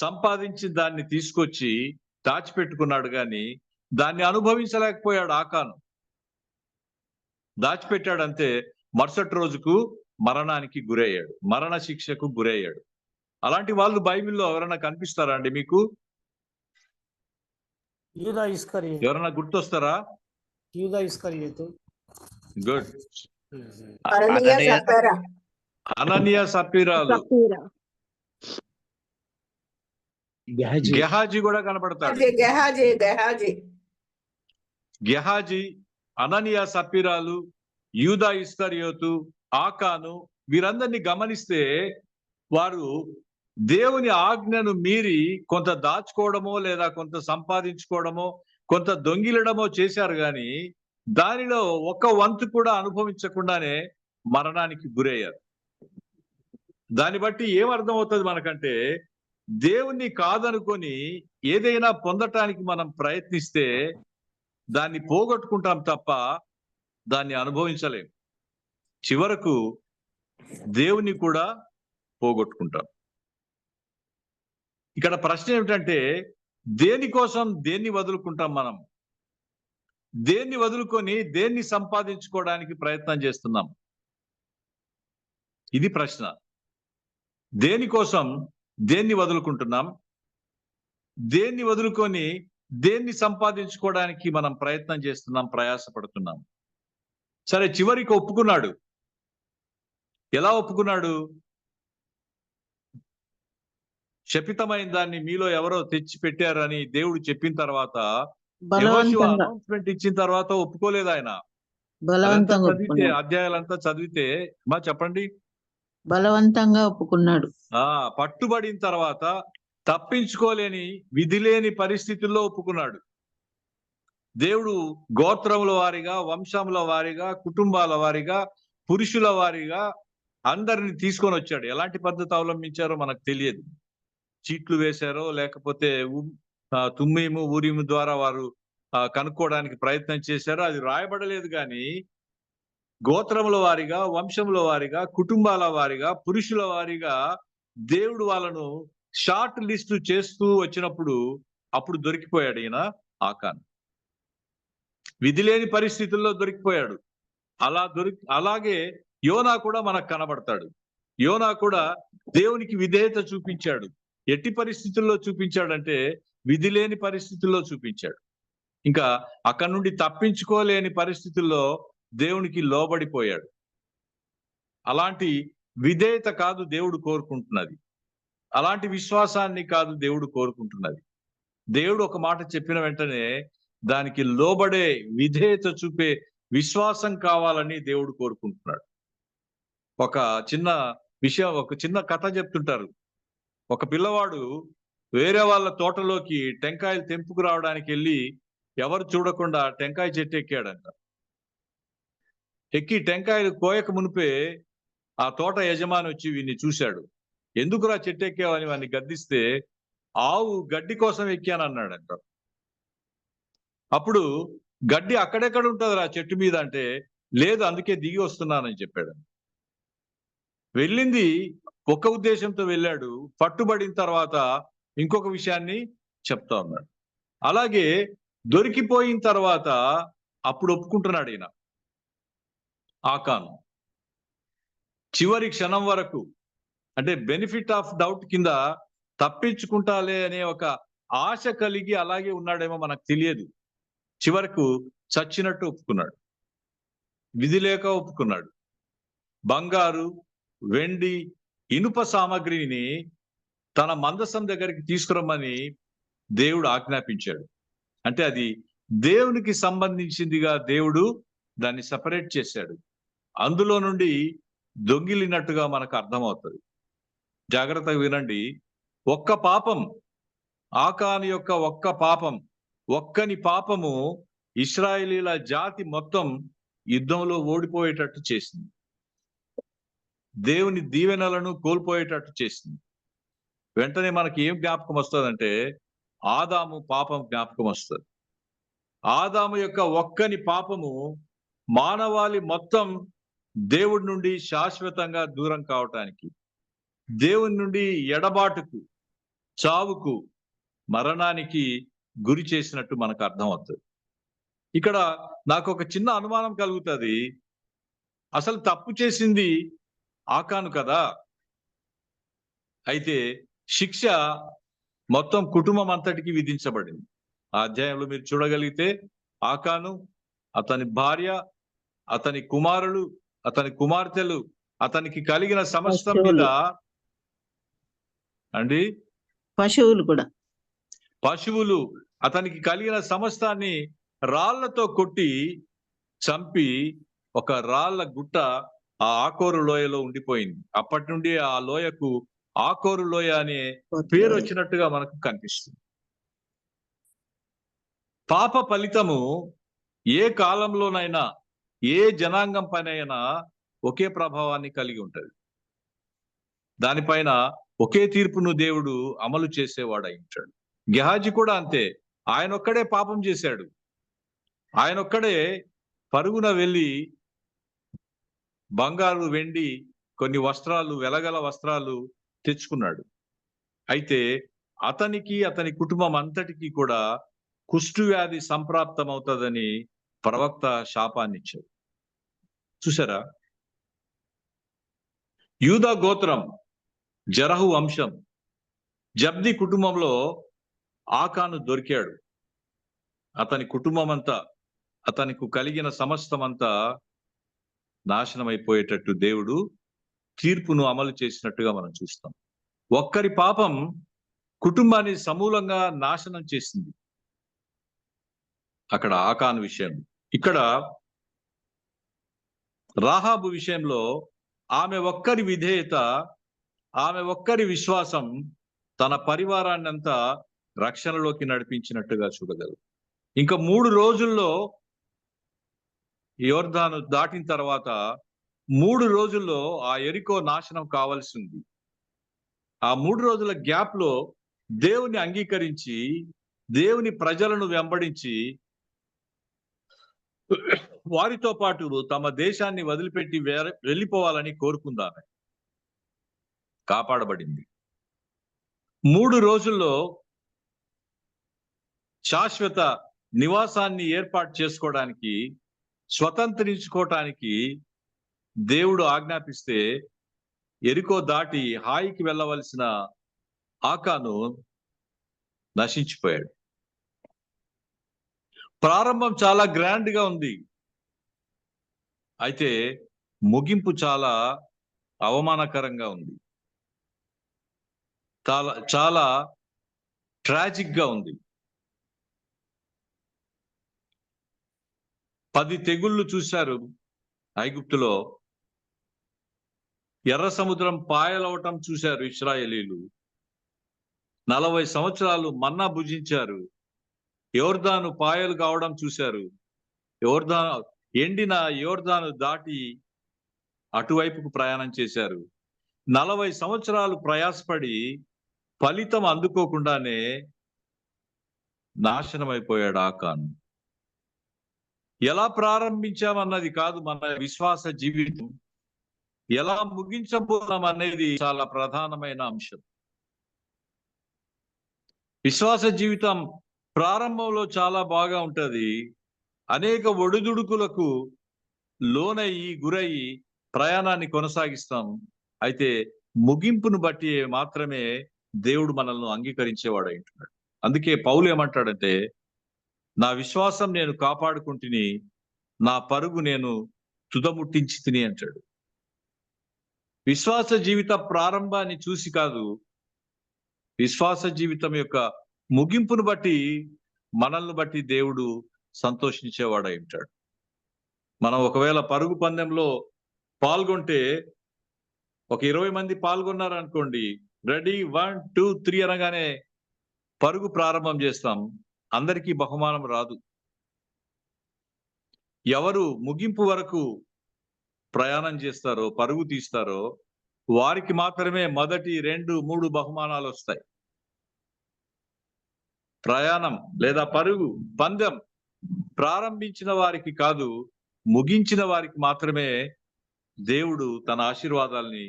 సంపాదించి దాన్ని తీసుకొచ్చి దాచిపెట్టుకున్నాడు, కానీ దాన్ని అనుభవించలేకపోయాడు ఆకాను. దాచిపెట్టాడంతే, మరుసటి రోజుకు మరణానికి గురయ్యాడు, మరణ శిక్షకు గురయ్యాడు. అలాంటి వాళ్ళు బైబిల్లో ఎవరైనా కనిపిస్తారా అండి మీకు? యూదా ఇస్కరియోతు. ఎవరైనా గుర్తొస్తారా? యూదా ఇస్కరియోతు. గుడ్. అననీయ సప్పీరా. అననీయ సప్పీరాలు. గెహాజీ కూడా కనబడతాడు. గెహాజీ, అననీయ సప్పీరాలు, యూదా ఇస్కరియోతు, ఆకాను, వీరందరినీ గమనిస్తే వారు దేవుని ఆజ్ఞను మీరి కొంత దాచుకోవడమో లేదా కొంత సంపాదించుకోవడమో కొంత దొంగిలడమో చేశారు, కానీ దానిలో ఒక వంతు కూడా అనుభవించకుండానే మరణానికి గురయ్యారు. దాన్ని బట్టి ఏమర్థం అవుతుంది మనకంటే, దేవుణ్ణి కాదనుకొని ఏదైనా పొందటానికి మనం ప్రయత్నిస్తే దాన్ని పోగొట్టుకుంటాం తప్ప దాన్ని అనుభవించలేం. చివరకు దేవుణ్ణి కూడా పోగొట్టుకుంటాం. ఇక్కడ ప్రశ్న ఏమిటంటే, దేనికోసం దేన్ని వదులుకుంటాం మనం? దేన్ని వదులుకొని దేన్ని సంపాదించుకోవడానికి ప్రయత్నం చేస్తున్నాం? ఇది ప్రశ్న. దేనికోసం దేన్ని వదులుకుంటున్నాం? దేన్ని వదులుకొని దేన్ని సంపాదించుకోవడానికి మనం ప్రయత్నం చేస్తున్నాం, ప్రయాసపడుతున్నాం? సరే, చివరికి ఒప్పుకున్నాడు. ఎలా ఒప్పుకున్నాడు? శపితమైన దాన్ని మీలో ఎవరో తెచ్చి పెట్టారని దేవుడు చెప్పిన తర్వాత, అనౌన్స్మెంట్ ఇచ్చిన తర్వాత ఒప్పుకోలేదు ఆయన. చదివితే అధ్యాయాలంతా చదివితే చెప్పండి, బలవంతంగా ఒప్పుకున్నాడు. పట్టుబడిన తర్వాత తప్పించుకోలేని, విధి లేని పరిస్థితుల్లో ఒప్పుకున్నాడు. దేవుడు గోత్రముల వారిగా, వంశముల వారిగా, కుటుంబాల వారిగా, పురుషుల వారిగా అందరిని తీసుకొని వచ్చాడు. ఎలాంటి పద్ధతి అవలంబించారో మనకు తెలియదు. చీట్లు వేశారో లేకపోతే తుమ్మీము, ఊరిము ద్వారా వారు కనుక్కోవడానికి ప్రయత్నం చేశారో అది రాయబడలేదు, కానీ గోత్రముల వారిగా, వంశముల వారిగా, కుటుంబాల వారిగా, పురుషుల వారిగా దేవుడు వాళ్ళను షార్ట్ లిస్ట్ చేస్తూ వచ్చినప్పుడు అప్పుడు దొరికిపోయాడు ఈయన ఆకాన్. విధి లేని పరిస్థితుల్లో దొరికిపోయాడు. అలాగే యోనా కూడా మనకు కనబడతాడు. యోనా కూడా దేవునికి విధేయత చూపించాడు. ఎట్టి పరిస్థితుల్లో చూపించాడంటే విధి లేని పరిస్థితుల్లో చూపించాడు. ఇంకా అక్కడి నుండి తప్పించుకోలేని పరిస్థితుల్లో దేవునికి లోబడిపోయాడు. అలాంటి విధేయత కాదు దేవుడు కోరుకుంటున్నది, అలాంటి విశ్వాసాన్ని కాదు దేవుడు కోరుకుంటున్నది. దేవుడు ఒక మాట చెప్పిన వెంటనే దానికి లోబడే విధేయత చూపే విశ్వాసం కావాలని దేవుడు కోరుకుంటున్నాడు. ఒక చిన్న విషయం, ఒక చిన్న కథ చెప్తుంటారు. ఒక పిల్లవాడు వేరే వాళ్ళ తోటలోకి టెంకాయలు తెంపుకు రావడానికి వెళ్ళి ఎవరు చూడకుండా టెంకాయ చెట్టు ఎక్కాడంట. ఎక్కి టెంకాయలు కోయక మునిపే ఆ తోట యజమాని వచ్చి వీడిని చూశాడు. ఎందుకురా చెట్టు ఎక్కావని వాడిని గద్దిస్తే, ఆవు గడ్డి కోసం ఎక్కానన్నాడంట. అప్పుడు గడ్డి అక్కడెక్కడ ఉంటుందిరా చెట్టు మీద అంటే, లేదు అందుకే దిగి వస్తున్నానని చెప్పాడు. వెళ్ళింది ఒక ఉద్దేశంతో వెళ్ళాడు, పట్టుబడిన తర్వాత ఇంకొక విషయాన్ని చెప్తా ఉన్నాడు. అలాగే దొరికిపోయిన తర్వాత అప్పుడు ఒప్పుకుంటున్నాడు ఈయన ఆకాను. చివరి క్షణం వరకు అంటే బెనిఫిట్ ఆఫ్ డౌట్ కింద తప్పించుకుంటాలే అనే ఒక ఆశ కలిగి అలాగే ఉన్నాడేమో మనకు తెలియదు. చివరకు చచ్చినట్టు ఒప్పుకున్నాడు, విధి లేక ఒప్పుకున్నాడు. బంగారు, వెండి, ఇనుప సామాగ్రిని తన మందసం దగ్గరికి తీసుకురమ్మని దేవుడు ఆజ్ఞాపించాడు. అంటే అది దేవునికి సంబంధించిందిగా దేవుడు దాన్ని సెపరేట్ చేశాడు. అందులో నుండి దొంగిలినట్టుగా మనకు అర్థమవుతుంది. జాగ్రత్తగా వినండి. ఒక్క పాపం, ఆకాను యొక్క ఒక్క పాపం, ఒక్కని పాపము ఇశ్రాయేలీల జాతి మొత్తం యుద్ధంలో ఓడిపోయేటట్టు చేసింది, దేవుని దీవెనలను కోల్పోయేటట్టు చేసింది. వెంటనే మనకి ఏం జ్ఞాపకం వస్తుందంటే ఆదాము పాపం జ్ఞాపకం వస్తుంది. ఆదాము యొక్క ఒక్కని పాపము మానవాళి మొత్తం దేవుడి నుండి శాశ్వతంగా దూరం కావటానికి, దేవుని నుండి ఎడబాటుకు, చావుకు, మరణానికి గురి చేసినట్టు మనకు అర్థమవుతుంది. ఇక్కడ నాకు ఒక చిన్న అనుమానం కలుగుతుంది. అసలు తప్పు చేసింది ఆకాను కదా, అయితే శిక్ష మొత్తం కుటుంబం అంతటికి విధించబడింది. ఆ అధ్యాయంలో మీరు చూడగలిగితే ఆకాను, అతని భార్య, అతని కుమారులు, అతని కుమార్తెలు, అతనికి కలిగిన సమస్తం మీద అండి పశువులు కూడా, పశువులు, అతనికి కలిగిన సమస్తాన్ని రాళ్లతో కొట్టి చంపి ఒక రాళ్ల గుట్ట ఆ ఆకోరు లోయలో ఉండిపోయింది. అప్పటి నుండి ఆ లోయకు ఆకోరు లోయ అనే పేరు వచ్చినట్టుగా మనకు కనిపిస్తుంది. పాప ఫలితము ఏ కాలంలోనైనా ఏ జనాంగం పైన ఒకే ప్రభావాన్ని కలిగి ఉంటది. దానిపైన ఒకే తీర్పును దేవుడు అమలు చేసేవాడు అయి ఉంటాడు. గెహాజీ కూడా అంతే. ఆయన ఒక్కడే పాపం చేశాడు. ఆయన ఒక్కడే పరుగున వెళ్ళి బంగారు, వెండి, కొన్ని వస్త్రాలు, వెలగల వస్త్రాలు తెచ్చుకున్నాడు. అయితే అతనికి, అతని కుటుంబం అంతటికి కూడా కుష్టు వ్యాధి సంప్రాప్తం అవుతుందని ప్రవక్త శాపాన్ని ఇచ్చాడు. చూసారా? యూదా గోత్రం, జరహు వంశం, జబ్ది కుటుంబంలో ఆకాను దొరికాడు. అతని కుటుంబం అంతా, అతనికి కలిగిన సమస్తం అంతా నాశనం అయిపోయేటట్టు దేవుడు తీర్పును అమలు చేసినట్టుగా మనం చూస్తాం. ఒక్కరి పాపం కుటుంబాన్ని సమూలంగా నాశనం చేసింది. అక్కడ ఆకాను విషయం. ఇక్కడ రాహాబు విషయంలో ఆమె ఒక్కరి విధేయత, ఆమె ఒక్కరి విశ్వాసం తన పరివారాన్ని అంతా రక్షణలోకి నడిపించినట్టుగా చూడగలరు. ఇంకా 3 రోజుల్లో యోర్దాను దాటిన తర్వాత 3 రోజుల్లో ఆ యెరికో నాశనం కావాల్సి ఉంది. ఆ 3 రోజుల గ్యాప్ లో దేవుని అంగీకరించి, దేవుని ప్రజలను వెంబడించి వారితో పాటు తమ దేశాన్ని వదిలిపెట్టి వెళ్ళిపోవాలని కోరుకుందామె. కాపాడబడింది. 3 రోజుల్లో శాశ్వత నివాసాన్ని ఏర్పాటు చేసుకోవడానికి, స్వతంత్రించుకోవటానికి దేవుడు ఆజ్ఞాపిస్తే యెరికో దాటి హాయికి వెళ్ళవలసిన ఆకాను నశించిపోయాడు. ప్రారంభం చాలా గ్రాండ్ గా ఉంది, అయితే ముగింపు చాలా అవమానకరంగా ఉంది, చాలా ట్రాజిక్ గా ఉంది. 10 తెగుళ్ళు చూశారు ఐగుప్తులో. ఎర్ర సముద్రం పాయలవటం చూశారు ఇశ్రాయేలీలు. 40 సంవత్సరాలు మన్నా భుజించారు. యోర్దాను పాయలు కావడం చూశారు. ఎండిన యోర్దాను దాటి అటువైపుకు ప్రయాణం చేశారు. 40 సంవత్సరాలు ప్రయాసపడి ఫలితం అందుకోకుండానే నాశనమైపోయాడు ఆకాను. ఎలా ప్రారంభించామన్నది కాదు మన విశ్వాస జీవితం, ఎలా ముగించబోతున్నాం అనేది చాలా ప్రధానమైన అంశం. విశ్వాస జీవితం ప్రారంభంలో చాలా బాగా ఉంటది. అనేక ఒడిదుడుకులకు లోనయ్యి గురయ్యి ప్రయాణాన్ని కొనసాగిస్తాం. అయితే ముగింపును బట్టి మాత్రమే దేవుడు మనల్ని అంగీకరించేవాడు అంటున్నాడు. అందుకే పౌలు ఏమంటాడంటే, నా విశ్వాసం నేను కాపాడుకుంటుని, నా పరుగు నేను తుదముట్టించి తిని అంటాడు. విశ్వాస జీవిత ప్రారంభాన్ని చూసి కాదు, విశ్వాస జీవితం యొక్క ముగింపును బట్టి మనల్ని బట్టి దేవుడు సంతోషించేవాడై ఉంటాడు. మనం ఒకవేళ పరుగు పందెంలో పాల్గొంటే, ఒక 20 మంది పాల్గొన్నారు అనుకోండి, రెడీ 1 2 3 అనగానే పరుగు ప్రారంభం చేస్తాం. అందరికీ బహుమానం రాదు. ఎవరు ముగింపు వరకు ప్రయాణం చేస్తారో, పరుగు తీస్తారో, వారికి మాత్రమే మొదటి 2 3 బహుమానాలు వస్తాయి. ప్రయాణం లేదా పరుగు పందెం ప్రారంభించిన వారికి కాదు, ముగించిన వారికి మాత్రమే దేవుడు తన ఆశీర్వాదాల్ని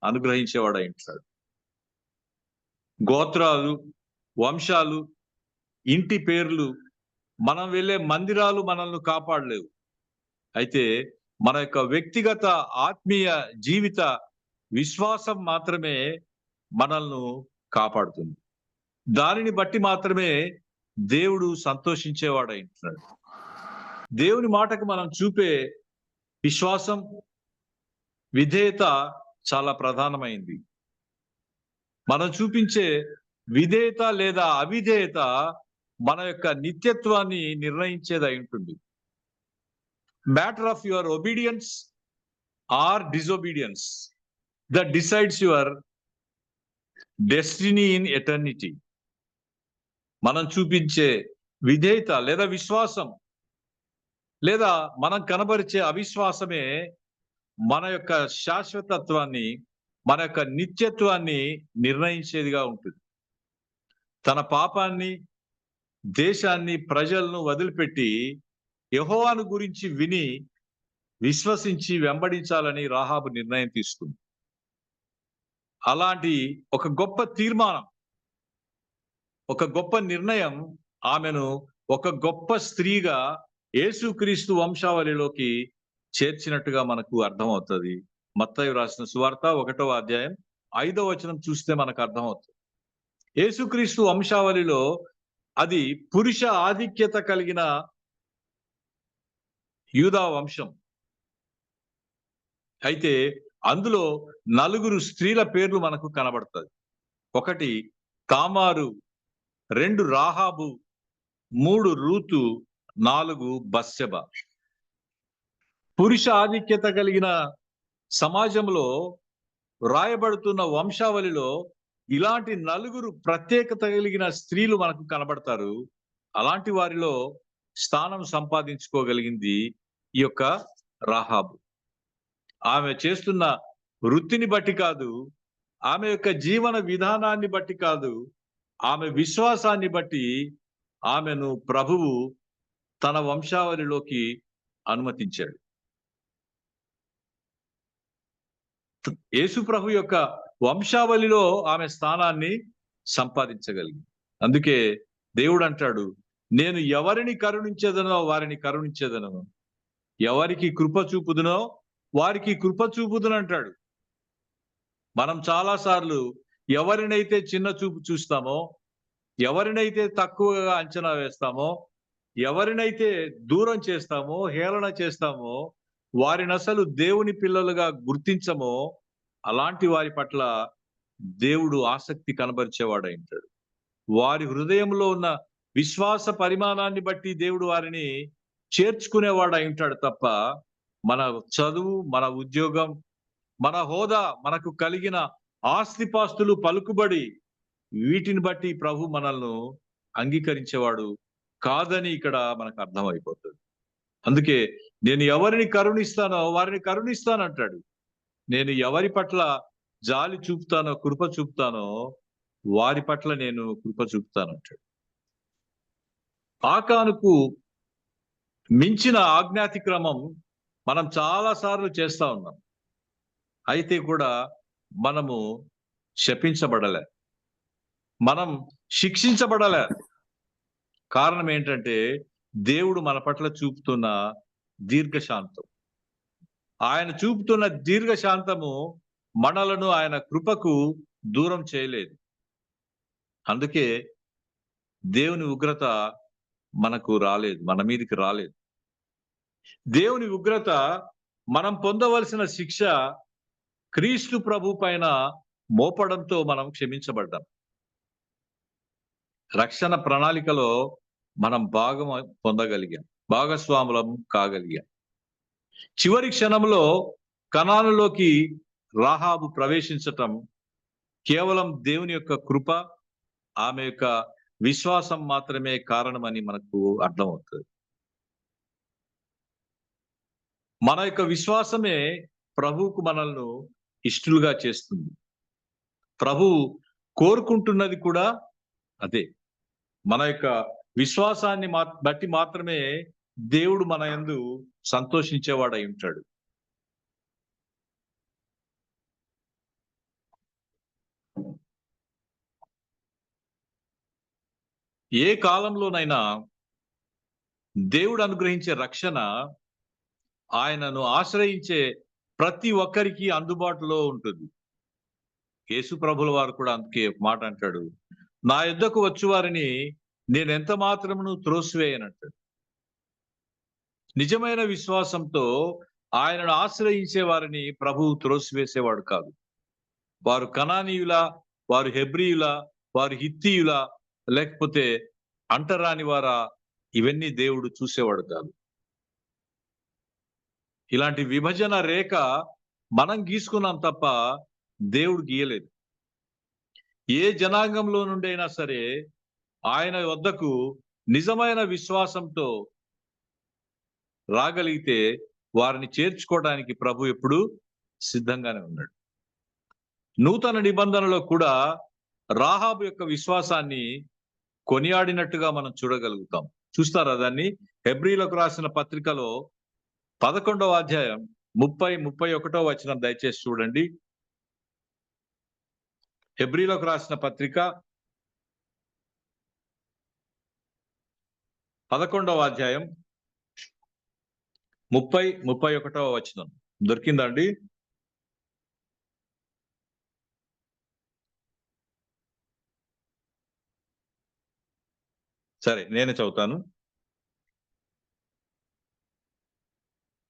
అనుగ్రహించేవాడై ఉంటాడు. గోత్రాలు, వంశాలు, ఇంటి పేర్లు, మనం వెళ్ళే మందిరాలు మనల్ని కాపాడలేవు. అయితే మన యొక్క వ్యక్తిగత ఆత్మీయ జీవిత విశ్వాసం మాత్రమే మనల్ని కాపాడుతుంది. దానిని బట్టి మాత్రమే దేవుడు సంతోషించేవాడై ఉంటున్నాడు. దేవుని మాటకు మనం చూపే విశ్వాసం, విధేయత చాలా ప్రధానమైంది. మనం చూపించే విధేయత లేదా అవిధేయత మన యొక్క నిత్యత్వాన్ని నిర్ణయించేదై ఉంటుంది. Matter of your obedience or disobedience that decides your destiny in eternity. మనం చూపించే విధేయత లేదా విశ్వాసం లేదా మనం కనబరిచే అవిశ్వాసమే మన యొక్క శాశ్వతత్వాన్ని, మన యొక్క నిత్యత్వాన్ని నిర్ణయించేదిగా ఉంటుంది. తన పాపాన్ని, దేశాన్ని, ప్రజలను వదిలిపెట్టి యెహోవాను గురించి విని విశ్వసించి వెంబడించాలని రాహాబు నిర్ణయం తీసుకుంది. అలాంటి ఒక గొప్ప తీర్మానం, ఒక గొప్ప నిర్ణయం ఆమెను ఒక గొప్ప స్త్రీగా యేసుక్రీస్తు వంశావళిలోకి చేర్చినట్టుగా మనకు అర్థమవుతుంది. మత్తయి రాసిన సువార్త 1వ అధ్యాయం 5వ వచనం చూస్తే మనకు అర్థమవుతుంది. యేసుక్రీస్తు వంశావళిలో అది పురుష ఆధిక్యత కలిగిన యూదా వంశం. అయితే అందులో 4 స్త్రీల పేర్లు మనకు కనబడుతుంది. 1 తామారు, 2 రాహాబు, 3 రూతు, 4 బత్షెబ. పురుష ఆధిక్యత కలిగిన సమాజంలో రాయబడుతున్న వంశావళిలో ఇలాంటి 4 ప్రత్యేకత కలిగిన స్త్రీలు మనకు కనబడతారు. అలాంటి వారిలో స్థానం సంపాదించుకోగలిగింది ఈ యొక్క రాహాబు. ఆమె చేస్తున్న వృత్తిని బట్టి కాదు, ఆమె యొక్క జీవన విధానాన్ని బట్టి కాదు, ఆమె విశ్వాసాన్ని బట్టి ఆమెను ప్రభువు తన వంశావళిలోకి అనుమతించాడు. యేసు ప్రభు యొక్క వంశావళిలో ఆమె స్థానాన్ని సంపాదించగలిగింది. అందుకే దేవుడు అంటాడు, నేను ఎవరిని కరుణించేదనో వారిని కరుణించేదను, ఎవరికి కృప చూపుదునో వారికి కృప చూపుదును అంటాడు. మనం చాలా సార్లు ఎవరినైతే చిన్న చూపు చూస్తామో, ఎవరినైతే తక్కువగా అంచనా వేస్తామో, ఎవరినైతే దూరం చేస్తామో, హేళన చేస్తామో, వారిని అసలు దేవుని పిల్లలుగా గుర్తించమో అలాంటి వారి పట్ల దేవుడు ఆసక్తి కనబరిచేవాడై ఉంటాడు. వారి హృదయంలో ఉన్న విశ్వాస పరిమాణాన్ని బట్టి దేవుడు వారిని చేర్చుకునేవాడై ఉంటాడు తప్ప, మన చదువు, మన ఉద్యోగం, మన హోదా, మనకు కలిగిన ఆస్తిపాస్తులు, పలుకుబడి, వీటిని బట్టి ప్రభు మనల్ని అంగీకరించేవాడు కాదని ఇక్కడ మనకు అర్థమైపోతుంది. అందుకే నేను ఎవరిని కరుణిస్తానో వారిని కరుణిస్తానంటాడు. నేను ఎవరి పట్ల జాలి చూపుతానో, కృప చూపుతానో వారి పట్ల నేను కృప చూపుతానంటాడు. ఆకానుకు మించిన ఆజ్ఞాతిక్రమం మనం చాలా సార్లు చేస్తా ఉన్నాం. అయితే కూడా మనము శపించబడలే, మనం శిక్షించబడలే. కారణం ఏంటంటే దేవుడు మన పట్ల చూపుతున్న దీర్ఘశాంతం. ఆయన చూపుతున్న దీర్ఘశాంతము మనలను ఆయన కృపకు దూరం చేయలేదు. అందుకే దేవుని ఉగ్రత మనకు రాలేదు, మన మీదకి రాలేదు. దేవుని ఉగ్రత మనం పొందవలసిన శిక్ష క్రీస్తు ప్రభు పైన మోపడంతో మనం క్షమించబడ్డాం. రక్షణ ప్రణాళికలో మనం భాగం పొందగలిగాం, భాగస్వాములం కాగలిగాం. చివరి క్షణంలో కనానులోకి రాహాబు ప్రవేశించటం కేవలం దేవుని యొక్క కృప, ఆమె యొక్క విశ్వాసం మాత్రమే కారణమని మనకు అర్థమవుతుంది. మన యొక్క విశ్వాసమే ప్రభువుకు మనల్ని ఇష్టలుగా చేస్తుంది. ప్రభు కోరుకుంటున్నది కూడా అదే. మన యొక్క విశ్వాసాన్ని బట్టి మాత్రమే దేవుడు మన యందు సంతోషించేవాడై ఉంటాడు. ఏ కాలంలోనైనా దేవుడు అనుగ్రహించే రక్షణ ఆయనను ఆశ్రయించే ప్రతి ఒక్కరికి అందుబాటులో ఉంటుంది. యేసు ప్రభుల వారు కూడా అందుకే ఒక మాట అంటాడు, నా యుద్ధకు వచ్చు వారిని నేను ఎంత మాత్రమును త్రోసివేయనంటాడు. నిజమైన విశ్వాసంతో ఆయనను ఆశ్రయించే వారిని ప్రభువు త్రోసివేసేవాడు కాదు. వారు కనానీయుల, వారు హెబ్రీయుల, వారు హిత్తీయుల, లేకపోతే అంటరాని వారా, ఇవన్నీ దేవుడు చూసేవాడు కాదు. ఇలాంటి విభజన రేఖ మనం గీసుకున్నాం తప్ప దేవుడు గీయలేదు. ఏ జనాంగంలో నుండి అయినా సరే ఆయన వద్దకు నిజమైన విశ్వాసంతో రాగలిగితే వారిని చేర్చుకోవడానికి ప్రభు ఎప్పుడు సిద్ధంగానే ఉన్నాడు. నూతన నిబంధనలో కూడా రాహాబు యొక్క విశ్వాసాన్ని కొనియాడినట్టుగా మనం చూడగలుగుతాం. చూస్తారా దాన్ని? హెబ్రీలకు రాసిన పత్రికలో 11వ అధ్యాయం 30-31 వచనం దయచేసి చూడండి. హెబ్రీలకు రాసిన పత్రిక 11వ అధ్యాయం 30-31 వచనం దొరికిందండి? సరే, నేనే చదువుతాను.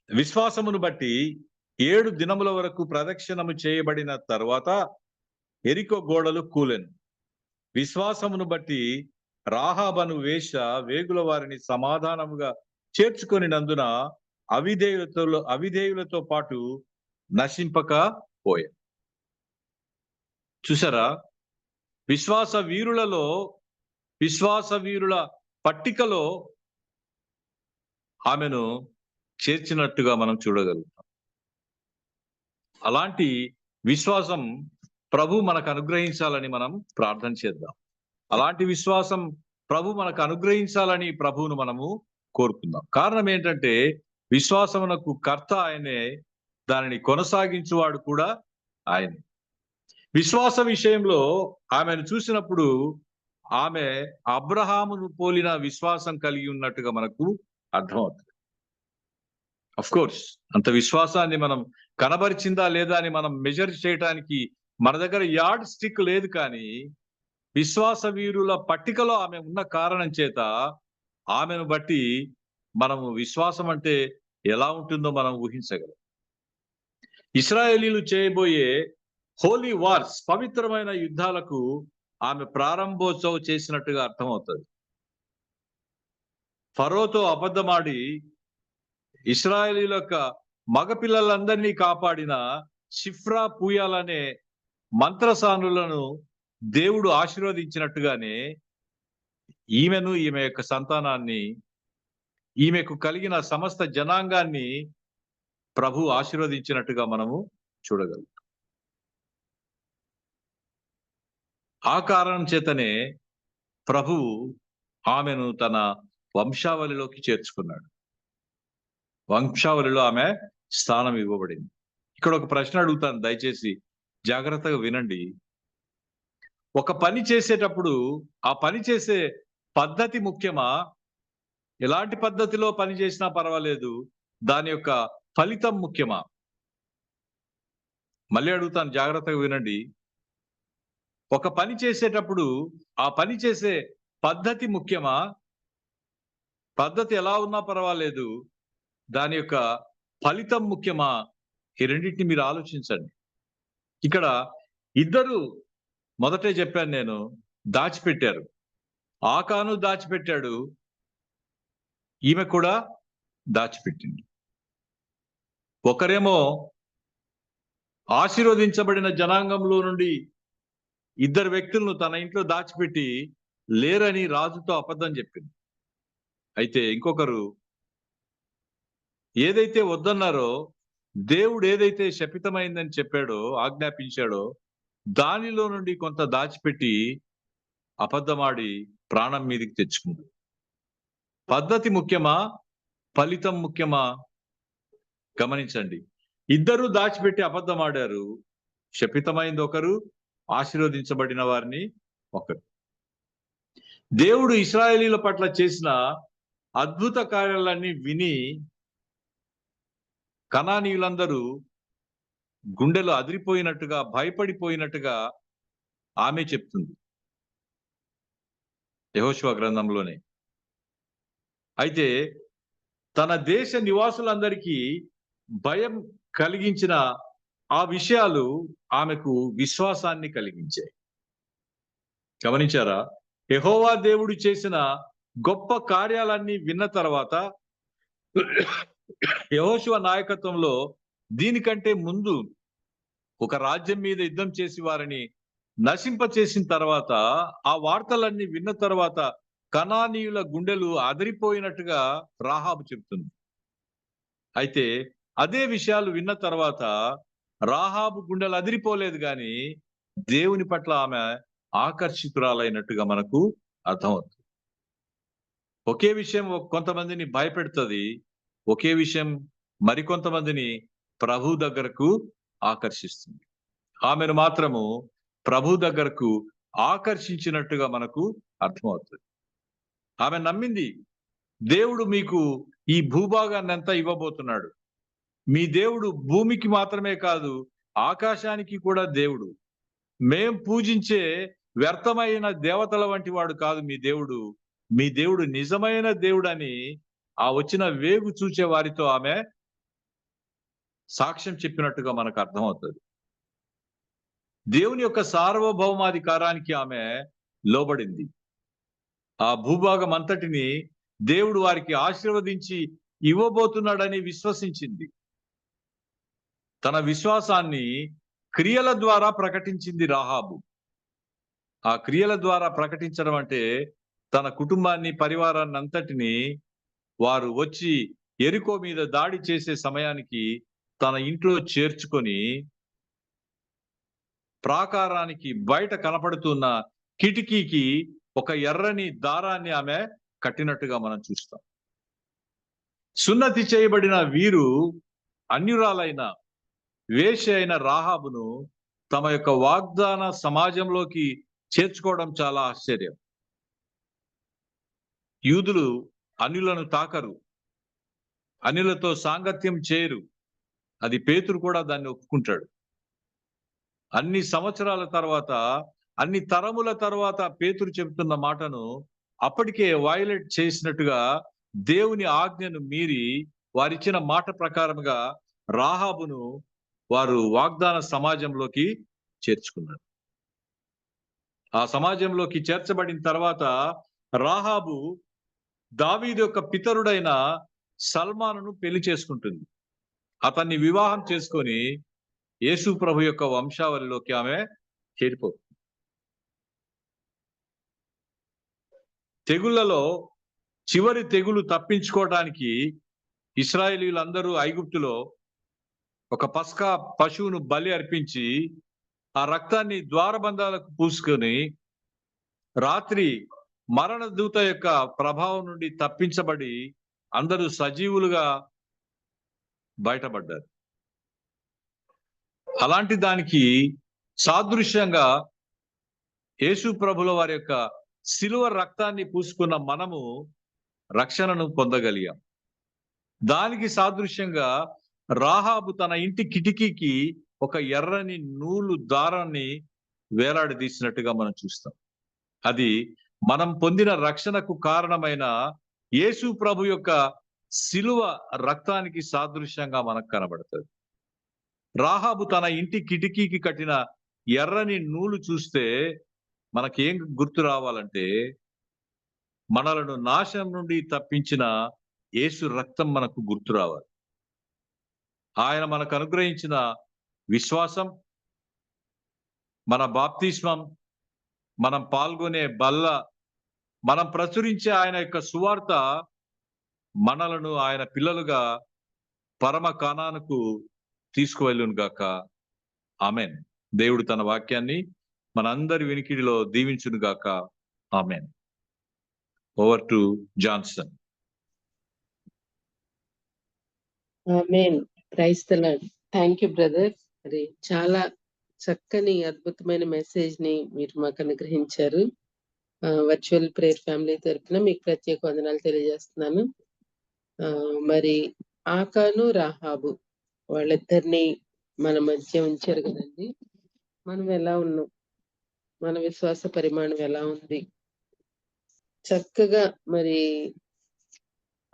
విశ్వాసమును బట్టి 7 దినముల వరకు ప్రదక్షిణము చేయబడిన తర్వాత ఎరికో గోడలు కూలెను. విశ్వాసమును బట్టి రాహాబను వేగుల వారిని సమాధానముగా చేర్చుకొనినందున అవిధేయులతో పాటు నశింపకపోయాను. చూసారా? విశ్వాస వీరుల పట్టికలో ఆమెను చేర్చినట్టుగా మనం చూడగలుగుతాం. అలాంటి విశ్వాసం ప్రభు మనకు అనుగ్రహించాలని మనం ప్రార్థన చేద్దాం. అలాంటి విశ్వాసం ప్రభు మనకు అనుగ్రహించాలని ప్రభువును మనము కోరుకుందాం. కారణం ఏంటంటే విశ్వాసమునకు కర్త ఆయనే, దానిని కొనసాగించువాడు కూడా ఆయనే. విశ్వాస విషయంలో ఆమెను చూసినప్పుడు ఆమె అబ్రహామును పోలిన విశ్వాసం కలిగి ఉన్నట్టుగా మనకు అర్థమవుతుంది. అఫ్ కోర్స్ అంత విశ్వాసాన్ని మనం కనబరిచిందా లేదా అని మనం మెజర్ చేయడానికి మన దగ్గర యార్డ్ స్టిక్ లేదు, కానీ విశ్వాస వీరుల పట్టికలో ఆమె ఉన్న కారణం చేత ఆమెను బట్టి మనము విశ్వాసం అంటే ఎలా ఉంటుందో మనం ఊహించగలం. ఇశ్రాయేలీలు చేయబోయే హోలీ వార్స్, పవిత్రమైన యుద్ధాలకు ఆమె ప్రారంభోత్సవం చేసినట్టుగా అర్థమవుతుంది. ఫరోతో అబద్ధమాడి ఇశ్రాయేలీల యొక్క మగపిల్లలందరినీ కాపాడిన షిఫ్రా పూయాలనే మంత్రసానులను దేవుడు ఆశీర్వదించినట్టుగానే ఈమెను, ఈమె యొక్క సంతానాన్ని, ఈమెకు కలిగిన సమస్త జనాంగాన్ని ప్రభు ఆశీర్వదించినట్టుగా మనము చూడగలం. ఆ కారణం చేతనే ప్రభువు ఆమెను తన వంశావళిలోకి చేర్చుకున్నాడు. వంశావళిలో ఆమె స్థానం ఇవ్వబడింది. ఇక్కడ ఒక ప్రశ్న అడుగుతాను, దయచేసి జాగ్రత్తగా వినండి. ఒక పని చేసేటప్పుడు ఆ పని చేసే పద్ధతి ముఖ్యమా? ఎలాంటి పద్ధతిలో పని చేసినా పర్వాలేదు, దాని యొక్క ఫలితం ముఖ్యమా? మళ్ళీ అడుగుతాను, జాగ్రత్తగా వినండి. ఒక పని చేసేటప్పుడు ఆ పని చేసే పద్ధతి ముఖ్యమా? పద్ధతి ఎలా ఉన్నా పర్వాలేదు, దాని యొక్క ఫలితం ముఖ్యమా? ఈ రెండింటిని మీరు ఆలోచించండి. ఇక్కడ ఇద్దరు, మొదటే చెప్పాను నేను, దాచిపెట్టారు. ఆకాను దాచిపెట్టాడు, ఈమె కూడా దాచిపెట్టింది. ఒకరేమో ఆశీర్వదించబడిన జనాంగంలో నుండి ఇద్దరు వ్యక్తులను తన ఇంట్లో దాచిపెట్టి లేరని రాజుతో అబద్ధం చెప్పింది. అయితే ఇంకొకరు ఏదైతే వద్దన్నారో, దేవుడు ఏదైతే శపితమైందని చెప్పాడో, ఆజ్ఞాపించాడో, దానిలో నుండి కొంత దాచిపెట్టి అబద్ధమాడి ప్రాణం మీదకి తెచ్చుకుంది. పద్ధతి ముఖ్యమా, ఫలితం ముఖ్యమా? గమనించండి. ఇద్దరు దాచిపెట్టి అబద్ధమాడారు. శపితమైంది ఒకరు, ఆశీర్వదించబడిన వారిని ఒకరు. దేవుడు ఇశ్రాయేలీల పట్ల చేసిన అద్భుత కార్యాలన్నీ విని కనానీయులందరూ గుండెలు అదిరిపోయినట్టుగా, భయపడిపోయినట్టుగా ఆమె చెప్తుంది యెహోషువ గ్రంథంలోనే. అయితే తన దేశ నివాసులందరికీ భయం కలిగించిన ఆ విషయాలు ఆమెకు విశ్వాసాన్ని కలిగించాయి. గమనించారా? యెహోవా దేవుడు చేసిన గొప్ప కార్యాలన్నీ విన్న తర్వాత యెహోషువ నాయకత్వంలో దీనికంటే ముందు ఒక రాజ్యం మీద యుద్ధం చేసి వారిని నశింప చేసిన తర్వాత, ఆ వార్తలన్నీ విన్న తర్వాత కనానీయుల గుండెలు అదిరిపోయినట్టుగా రాహాబు చెప్తుంది. అయితే అదే విషయాలు విన్న తర్వాత రాహాబు గుండెలు అదిరిపోలేదు, కానీ దేవుని పట్ల ఆమె ఆకర్షితురాలైనట్టుగా మనకు అర్థమవుతుంది. ఒకే విషయం కొంతమందిని భయపెడుతుంది, ఒకే విషయం మరికొంతమందిని ప్రభు దగ్గరకు ఆకర్షిస్తుంది. ఆమెను మాత్రము ప్రభు దగ్గరకు ఆకర్షించినట్టుగా మనకు అర్థమవుతుంది. ఆమె నమ్మింది, దేవుడు మీకు ఈ భూభాగాన్ని అంతా ఇవ్వబోతున్నాడు. మీ దేవుడు భూమికి మాత్రమే కాదు, ఆకాశానికి కూడా దేవుడు. మేం పూజించే వ్యర్థమైన దేవతల వంటి వాడు కాదు మీ దేవుడు. మీ దేవుడు నిజమైన దేవుడు అని ఆ వచ్చిన వేగు చూచే వారితో ఆమె సాక్ష్యం చెప్పినట్టుగా మనకు అర్థమవుతుంది. దేవుని యొక్క సార్వభౌమాధికారానికి ఆమె లోబడింది. ఆ భూభాగం అంతటిని దేవుడు వారికి ఆశీర్వదించి ఇవ్వబోతున్నాడని విశ్వసించింది. తన విశ్వాసాన్ని క్రియల ద్వారా ప్రకటించింది రాహాబు. ఆ క్రియల ద్వారా ప్రకటించడం అంటే తన కుటుంబాన్ని, పరివారాన్ని అంతటిని వారు వచ్చి యెరికో మీద దాడి చేసే సమయానికి తన ఇంట్లో చేర్చుకొని ప్రాకారానికి బయట కనపడుతున్న కిటికీకి ఒక ఎర్రని దారాన్ని ఆమె కట్టినట్టుగా మనం చూస్తాం. సున్నతి చేయబడిన వీరు అన్యురాలైన వేశ్య అయిన రాహాబును తమ యొక్క వాగ్దాన సమాజంలోకి చేర్చుకోవడం చాలా ఆశ్చర్యం. యూదులు అన్యులను తాకరు, అన్యులతో సాంగత్యం చేయరు. అది పేతురు కూడా దాన్ని ఒప్పుకుంటాడు. అన్ని సంవత్సరాల తర్వాత, అన్ని తరముల తర్వాత పేతురు చెబుతున్న మాటను అప్పటికే వైలేట్ చేసినట్టుగా దేవుని ఆజ్ఞను మీరి వారిచ్చిన మాట ప్రకారంగా రాహాబును వారు వాగ్దాన సమాజంలోకి చేర్చుకున్నారు. ఆ సమాజంలోకి చేర్చబడిన తర్వాత రాహాబు దావీదు యొక్క పితరుడైన సల్మానును పెళ్లి చేసుకుంటుంది. అతన్ని వివాహం చేసుకొని యేసు ప్రభు యొక్క వంశావళిలోకి ఆమె చేరిపోతుంది. తెగుళ్లలో చివరి తెగులు తప్పించుకోవడానికి ఇశ్రాయేలీయులందరూ ఐగుప్తులో ఒక పస్కా పశువును బలి అర్పించి ఆ రక్తాన్ని ద్వారబంధాలకు పూసుకొని రాత్రి మరణ దూత యొక్క ప్రభావం నుండి తప్పించబడి అందరూ సజీవులుగా బయటపడ్డారు. అలాంటి దానికి సాదృశ్యంగా యేసు ప్రభుల వారి యొక్క శిలువ రక్తాన్ని పూసుకున్న మనము రక్షణను పొందగలిగాం. దానికి సాదృశ్యంగా రాహాబు తన ఇంటి కిటికీకి ఒక ఎర్రని నూలు దారాన్ని వేలాడదీసినట్టుగా మనం చూస్తాం. అది మనం పొందిన రక్షణకు కారణమైన యేసు ప్రభు యొక్క శిలువ రక్తానికి సాదృశ్యంగా మనకు కనబడుతుంది. రాహాబు తన ఇంటి కిటికీకి కట్టిన ఎర్రని నూలు చూస్తే మనకేం గుర్తు రావాలంటే మనలను నాశనం నుండి తప్పించిన యేసు రక్తం మనకు గుర్తు రావాలి. ఆయన మనకు అనుగ్రహించిన విశ్వాసం, మన బాప్తిస్మం, మనం పాల్గొనే బల్ల, మనం ప్రచురించే ఆయన యొక్క సువార్త మనలను ఆయన పిల్లలుగా పరమ కానానుకు తీసుకువెళ్ళును గాక. ఆమెన్. దేవుడు తన వాక్యాన్ని మనందరి వినికిడిలో దీవించును గాక. Amen. Over to Johnson. Amen. Praise the lord. Thank you brother. మరి చాలా చక్కని అద్భుతమైన మెసేజ్ ని మీరు మాకు అనుగ్రహించారు. వర్చువల్ ప్రేయర్ ఫ్యామిలీ తరఫున మీకు ప్రత్యేక వందనాలు తెలియజేస్తున్నాను. మరి ఆకాను రాహాబు వాళ్ళిద్దరిని మన మధ్య ఉంచారు కదండి. మనం ఎలా ఉన్నాం, మన విశ్వాస పరిమాణం ఎలా ఉంది? చక్కగా మరి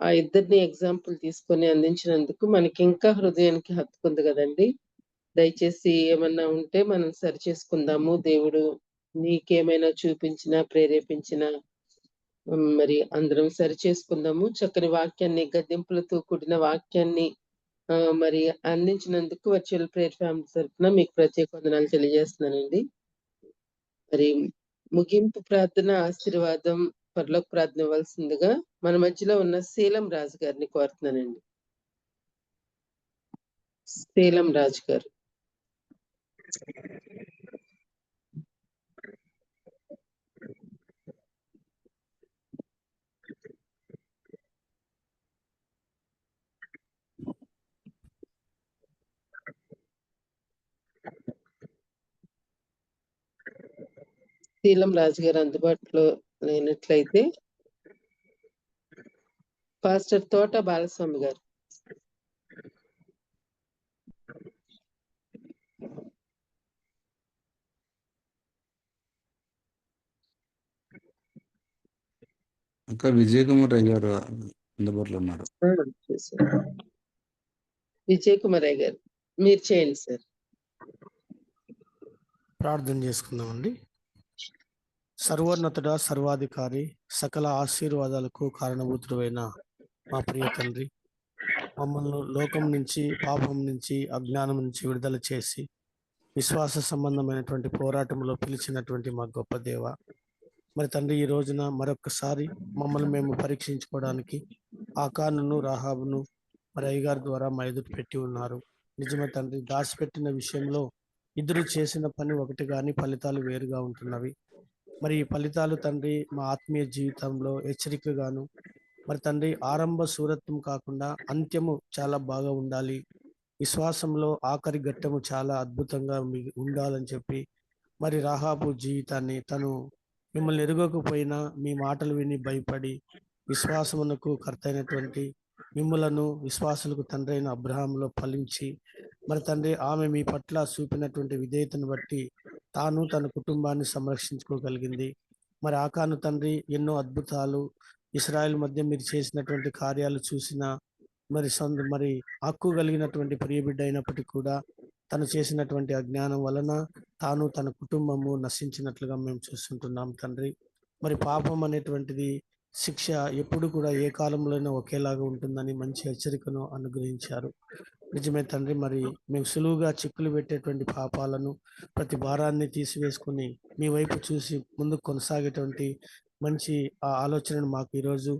ఆ ఇద్దరిని ఎగ్జాంపుల్ తీసుకొని అందించినందుకు మనకి ఇంకా హృదయానికి హత్తుకుంది కదండి. దయచేసి ఏమన్నా ఉంటే మనం సరి చేసుకుందాము. దేవుడు నీకేమైనా చూపించినా ప్రేరేపించినా మరి అందరం సరి చేసుకుందాము. చక్కని వాక్యాన్ని, గద్దెంపులతో కూడిన వాక్యాన్ని మరి అందించినందుకు వర్చువల్ ప్రేయర్ ఫ్యామిలీ తరఫున మీకు ప్రత్యేక వందనాలు తెలియజేస్తున్నానండి. మరి ముగింపు ప్రార్థన, ఆశీర్వాదం, పరలోక ప్రార్థన ఇవ్వాల్సిందిగా మన మధ్యలో ఉన్న శీలం రాజు గారిని కోరుతున్నానండి. శీలం రాజు గారు. శీలం రాజు గారు అందుబాటులో లేనట్లయితే పాస్టర్ తోట బాలస్వామి గారు. ఇంకా విజయ్ కుమార్ అయ్య గారు అందుబాటులో ఉన్నారు. విజయ్ కుమార్ అయ్య గారు మీరు చేయండి సార్. ప్రార్థన చేసుకుందామండి. సర్వోన్నతుడ, సర్వాధికారి, సకల ఆశీర్వాదాలకు కారణభూతుడైన మా ప్రియ తండ్రి, మమ్మల్ని లోకం నుంచి, పాపం నుంచి, అజ్ఞానం నుంచి విడుదల చేసి విశ్వాస సంబంధమైనటువంటి పోరాటంలో పిలిచినటువంటి మా గొప్ప దేవ, మరి తండ్రి ఈ రోజున మరొకసారి మమ్మల్ని మేము పరీక్షించుకోవడానికి ఆకానును రాహాబును మరి అయ్యగారి ద్వారా మా ఎదుటి పెట్టి ఉన్నారు. నిజమే తండ్రి, దాచిపెట్టిన విషయంలో ఇద్దరు చేసిన పని ఒకటి కానీ ఫలితాలు వేరుగా ఉంటున్నవి. మరి ఈ ఫలితాలు తండ్రి మా ఆత్మీయ జీవితంలో హెచ్చరికగాను, మరి తండ్రి ఆరంభ శూరత్వం కాకుండా అంత్యము చాలా బాగా ఉండాలి, విశ్వాసంలో ఆఖరి ఘట్టము చాలా అద్భుతంగా ఉండాలని చెప్పి మరి రాహాబు జీవితాన్ని తను మిమ్మల్ని ఎరుగకపోయినా మీ మాటలు విని భయపడి విశ్వాసమునకు కర్త అయినటువంటి మిమ్మలను విశ్వాసులకు తండ్రి అయిన అబ్రహాంలో ఫలించి మరి తండ్రి ఆమె మీ పట్ల చూపినటువంటి విధేయతను బట్టి తాను తన కుటుంబాన్ని సంరక్షించుకోగలిగింది. మరి ఆకాను తండ్రి ఎన్నో అద్భుతాలు ఇశ్రాయేల్ మధ్య మీరు చేసినటువంటి కార్యాలు చూసిన మరి హక్కు కలిగినటువంటి ప్రియబిడ్డ అయినప్పటికీ కూడా తను చేసినటువంటి అజ్ఞానం వలన తాను తన కుటుంబము నశించినట్లుగా మేము చూస్తుంటున్నాం తండ్రి. మరి పాపం అనేటువంటిది శిక్ష ఎప్పుడు కూడా ఏ కాలంలోనూ ఒకేలాగా ఉంటుందని మంచి హెచ్చరికను అనుగ్రహించారు. నిజమే తండ్రి. మరి మేము సులువుగా చిక్కులు పెట్టేటువంటి పాపాలను ప్రతి భారాన్ని తీసివేసుకుని మీ వైపు చూసి ముందుకు కొనసాగేటువంటి మంచి ఆ ఆలోచనను మాకు ఈరోజు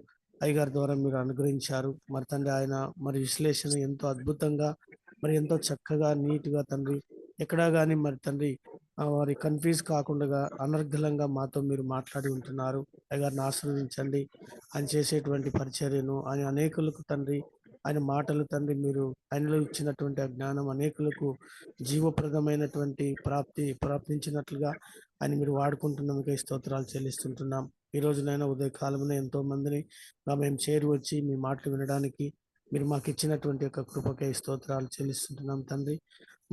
అయ్యగారి ద్వారా మీరు అనుగ్రహించారు. మరి తండ్రి ఆయన మరి విశ్లేషణ ఎంతో అద్భుతంగా మరి ఎంతో చక్కగా నీట్గా తండ్రి ఎక్కడా కానీ మరి తండ్రి వారి కన్ఫ్యూజ్ కాకుండా అనర్గళంగా మాతో మీరు మాట్లాడి ఉంటున్నారు. అయ్యగారిని ఆశీర్వదించండి. ఆయన చేసేటువంటి పరిచర్యను ఆయన అనేకులకు తండ్రి ఆయన మాటలు తండ్రి మీరు ఆయనలో ఇచ్చినటువంటి ఆ జ్ఞానం అనేకులకు జీవప్రదమైనటువంటి ప్రాప్తించినట్లుగా ఆయన మీరు వాడుకుంటున్నందుకే స్తోత్రాలు చెల్లిస్తుంటున్నాం. ఈ రోజునైనా ఉదయకాలంలో ఎంతో మందిని మేము చేరి వచ్చి మీ మాటలు వినడానికి మీరు మాకు ఇచ్చినటువంటి యొక్క కృపకై స్తోత్రాలు చెల్లిస్తుంటున్నాం తండ్రి.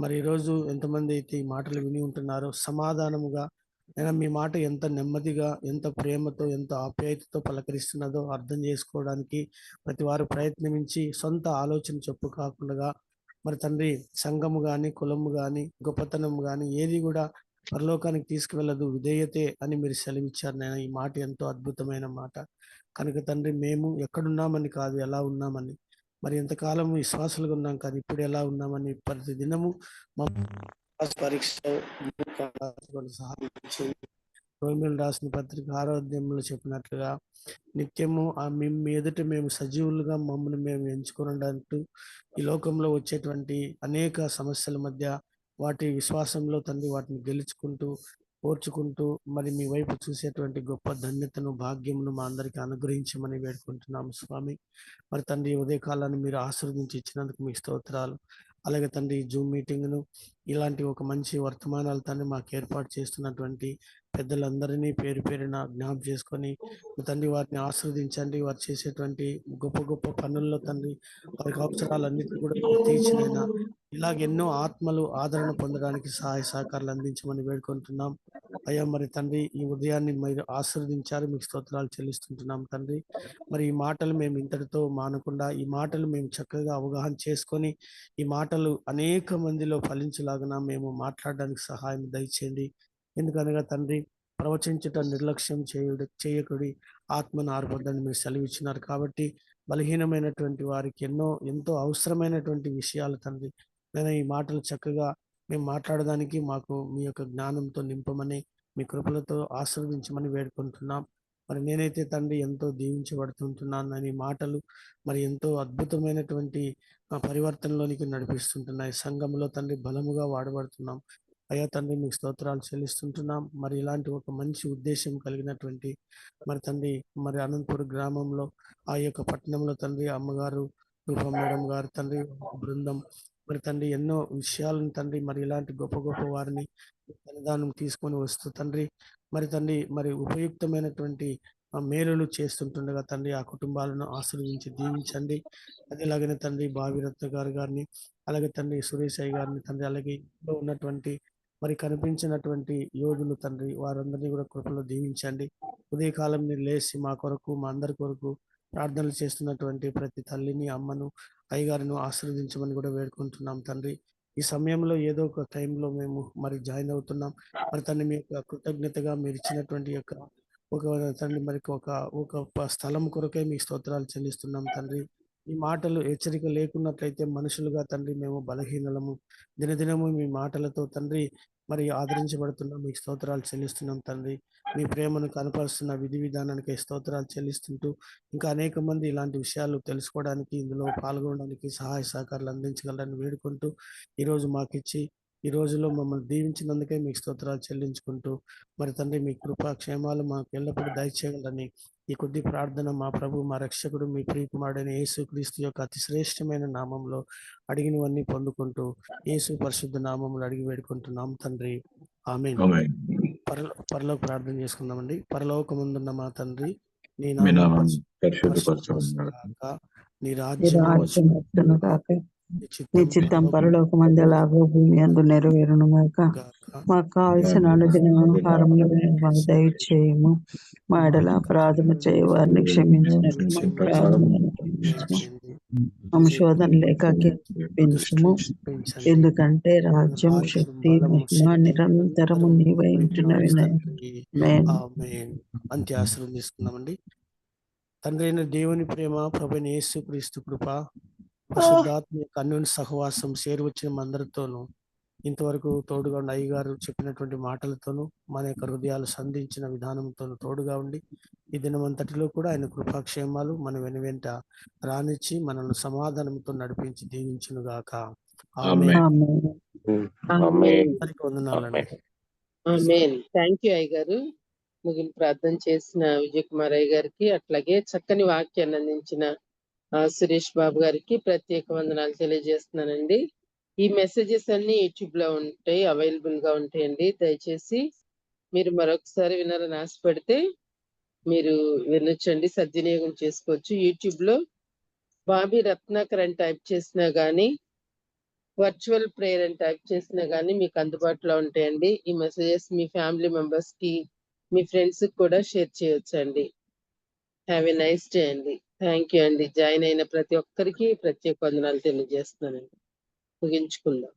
మరి ఈరోజు ఎంతమంది అయితే ఈ మాటలు విని ఉంటున్నారో సమాధానముగా అయినా మీ మాట ఎంత నెమ్మదిగా ఎంత ప్రేమతో ఎంత ఆప్యాయతతో పలకరిస్తున్నదో అర్థం చేసుకోవడానికి ప్రతి వారు ప్రయత్నించి సొంత ఆలోచన చెప్పు కాకుండా మరి తండ్రి సంఘము కానీ కులము కానీ గొప్పతనం కానీ ఏది కూడా పరలోకానికి తీసుకువెళ్ళదు, విధేయతే అని మీరు సెలవిచ్చారు. నేను ఈ మాట ఎంతో అద్భుతమైన మాట కనుక తండ్రి మేము ఎక్కడున్నామని కాదు ఎలా ఉన్నామని, మరి ఎంతకాలం విశ్వాసాలుగా ఉన్నాం కానీ ఇప్పుడు ఎలా ఉన్నామని ప్రతి దినము పరీక్ష సహాయం రోమిలు రాసిన పత్రిక 6వ అధ్యాయంలో చెప్పినట్లుగా నిత్యము మీ ఎదుట మేము సజీవులుగా మమ్మల్ని మేము ఎంచుకున్నట్టు ఈ లోకంలో వచ్చేటువంటి అనేక సమస్యల మధ్య వాటి విశ్వాసంలో తండ్రి వాటిని గెలుచుకుంటూ ఓర్చుకుంటూ మరి మీ వైపు చూసేటువంటి గొప్ప ధన్యతను భాగ్యమును మా అందరికీ అనుగ్రహించమని వేడుకుంటున్నాము స్వామి. మరి తండ్రి ఉదయకాలాన్ని మీరు ఆశీర్వదించి ఇచ్చినందుకు మీ స్తోత్రాలు. అలాగే తండ్రి జూమ్ మీటింగ్ను ఇలాంటి ఒక మంచి వర్తమానాలు తండ్రి మాకు ఏర్పాటు చేస్తున్నటువంటి పెద్దలందరినీ పేరు పేరున జ్ఞాపకం చేసుకొని తండ్రి వారిని ఆశీర్వదించండి. వారు చేసేటువంటి గొప్ప గొప్ప పనుల్లో తండ్రి వారికి అవసరాలన్నిటిని కూడా తీర్చినైనా ఇలాగెన్నో ఆత్మలు ఆదరణ పొందడానికి సహాయ సహకారాలు అందించమని వేడుకుంటున్నాం అయ్యా. మరి తండ్రి ఈ ఉదయాన్ని మీరు ఆశీర్వదించారు, మీకు స్తోత్రాలు చెల్లిస్తుంటున్నాం తండ్రి. మరి ఈ మాటలు మేము ఇంతటితో మానకుండా ఈ మాటలు మేము చక్కగా అవగాహన చేసుకొని ఈ మాటలు అనేక మందిలో ఫలించలాగా మేము మాట్లాడడానికి సహాయం దయచేయండి. ఎందుకనగా తండ్రి ప్రవచించుట నిర్లక్ష్యం చేయకుడి, ఆత్మను ఆర్పొద్దని మీరు సెలవిచ్చినారు కాబట్టి బలహీనమైనటువంటి వారికి ఎంతో అవసరమైనటువంటి విషయాలు తండ్రి నేను ఈ మాటలు చక్కగా మేము మాట్లాడడానికి మాకు మీ యొక్క జ్ఞానంతో నింపమని మీ కృపలతో ఆశీర్వదించమని వేడుకుంటున్నాం. మరి నేనైతే తండ్రి ఎంతో దీవించబడుతుంటున్నాను అని మాటలు మరి ఎంతో అద్భుతమైనటువంటి పరివర్తనలోనికి నడిపిస్తుంటున్నాయి. సంఘంలో తండ్రి బలముగా వాడబడుతున్నాం అయ్యా. తండ్రి మీకు స్తోత్రాలు చెల్లిస్తుంటున్నాం. మరి ఇలాంటి ఒక మంచి ఉద్దేశం కలిగినటువంటి మరి తండ్రి మరి అనంతపుర గ్రామంలో ఆ యొక్క పట్టణంలో తండ్రి అమ్మగారు రూపం మేడం గారు తండ్రి బృందం మరి తండ్రి ఎన్నో విషయాలను తండ్రి మరి ఇలాంటి గొప్ప గొప్ప వారిని బలిదానం తీసుకొని వస్తూ తండ్రి మరి ఉపయుక్తమైనటువంటి మేలులు చేస్తుంటుండగా తండ్రి ఆ కుటుంబాలను ఆశీర్వదించి దీవించండి. అదేలాగనే తండ్రి భావీరత్న గారిని అలాగే తండ్రి సురేష్ అయ్య గారిని తండ్రి అలాగే ఉన్నటువంటి మరి కనిపించినటువంటి యోధులు తండ్రి వారందరినీ కూడా కృపలో దీవించండి. ఉదయకాలం మీరు లేచి మా కొరకు మా అందరి కొరకు ప్రార్థనలు చేస్తున్నటువంటి ప్రతి తల్లిని అమ్మను అయ్యగారిను ఆశీర్వదించమని కూడా వేడుకుంటున్నాం తండ్రి. ఈ సమయంలో ఏదో ఒక టైంలో మేము మరి జాయిన్ అవుతున్నాం. మరి తండ్రి మీ యొక్క కృతజ్ఞతగా మీరు ఇచ్చినటువంటి యొక్క ఒక తండ్రి మరి ఒక స్థలం కొరకే మీ స్తోత్రాలు చెల్లిస్తున్నాం తండ్రి. ఈ మాటలు హెచ్చరిక లేకున్నట్లయితే మనుషులుగా తండ్రి మేము బలహీనలము. దినదినము మీ మాటలతో తండ్రి మరి ఆదరించబడుతున్నాం, మీకు స్తోత్రాలు చెల్లిస్తున్నాం తండ్రి. మీ ప్రేమను కనపరుస్తున్న విధి విధానానికి స్తోత్రాలు చెల్లిస్తుంటూ ఇంకా అనేక మంది ఇలాంటి విషయాలు తెలుసుకోవడానికి ఇందులో పాల్గొనడానికి సహాయ సహకారాలు అందించగలరని వేడుకుంటూ ఈరోజు మాకిచ్చి ఈ రోజులో మమ్మల్ని దీవించినందుకే మీకు స్తోత్రాలు చెల్లించుకుంటూ మరి తండ్రి మీ కృపా క్షేమాలు మాకు ఎల్లప్పుడూ దయచేయాలని ఈ కొద్ది ప్రార్థన మా ప్రభు మా రక్షకుడు మీ ప్రియకుమారుడైన యేసుక్రీస్తు యొక్క అతి శ్రేష్టమైన నామంలో అడిగినవన్నీ పొందుకుంటూ యేసు పరిశుద్ధ నామంలో అడిగి వేడుకుంటున్నాం తండ్రి. ఆమేన్. పరలోక ప్రార్థన చేసుకుందామండి. పరలోకమందున్న మా తండ్రి, నీ నామం పరిశుద్ధపరచబడును గాక, నీ రాజ్యం వచ్చును గాక, నీ చిత్తం పరలోకమందు ఎలాగో భూమి అందు నెరవేరును గాక. మాకు కావలసిన అనుదిన ఆహారములు మాకు దయచేయము. మా ఎడల అపరాధము చేయ వారిని క్షమించినట్లు మా అపరాధములను క్షమించండి. మమ్మ శోధన లేక పెంచుము. ఎందుకంటే రాజ్యం, శక్తి, మహిమ నిరంతరము నీవై ఉంటున్నవి. అంత్య ఆశీర్వాదం తీసుకున్నామండి. తండ్రి అయిన దేవుని ప్రేమ, ప్రభువైన యేసుక్రీస్తు కృప, పరిశుద్ధాత్మ యొక్క అన్యోన్య సహవాసం చేరువచ్చిన అందరితోనూ ఇంతవరకు తోడుగా ఉన్న అయ్యగారు చెప్పినటువంటి మాటలతోనూ మన యొక్క హృదయాలు సంధించిన విధానంతోనూ తోడుగా ఉండి ఈ దినమంతటిలో కూడా ఆయన కృపాక్షేమాలు మన వెనువెంట రానిచ్చి మనల్ని సమాధానంతో నడిపించి దీవించును గాక. వందనాలండి. థ్యాంక్ యూ అయ్యగారు. ముగింపు ప్రార్థన చేసిన విజయ్ కుమార్ అయ్య గారికి, అట్లాగే చక్కని వాక్యాన్ని అందించిన సురేష్ బాబు గారికి ప్రత్యేక వందనాలు తెలియజేస్తున్నానండి. ఈ మెసేజెస్ అన్ని యూట్యూబ్ లో ఉంటాయి, అవైలబుల్ గా ఉంటాయండి. దయచేసి మీరు మరొకసారి వినాలని ఆశపడితే మీరు వినొచ్చండి, సద్వినియోగం చేసుకోవచ్చు. యూట్యూబ్ లో బాబీ రత్నాకర్ అని టైప్ చేసినా గానీ, వర్చువల్ ప్రేయర్ అని టైప్ చేసినా గానీ మీకు అందుబాటులో ఉంటాయండి. ఈ మెసేజెస్ మీ ఫ్యామిలీ మెంబర్స్ కి, మీ ఫ్రెండ్స్ కి కూడా షేర్ చేయొచ్చండి. హ్యావ్ ఎ నైస్ డే అండి. థ్యాంక్ యూ అండి. జాయిన్ అయిన ప్రతి ఒక్కరికి ప్రత్యేక వందనాలు తెలియజేస్తున్నానండి. ముగించుకుందాం.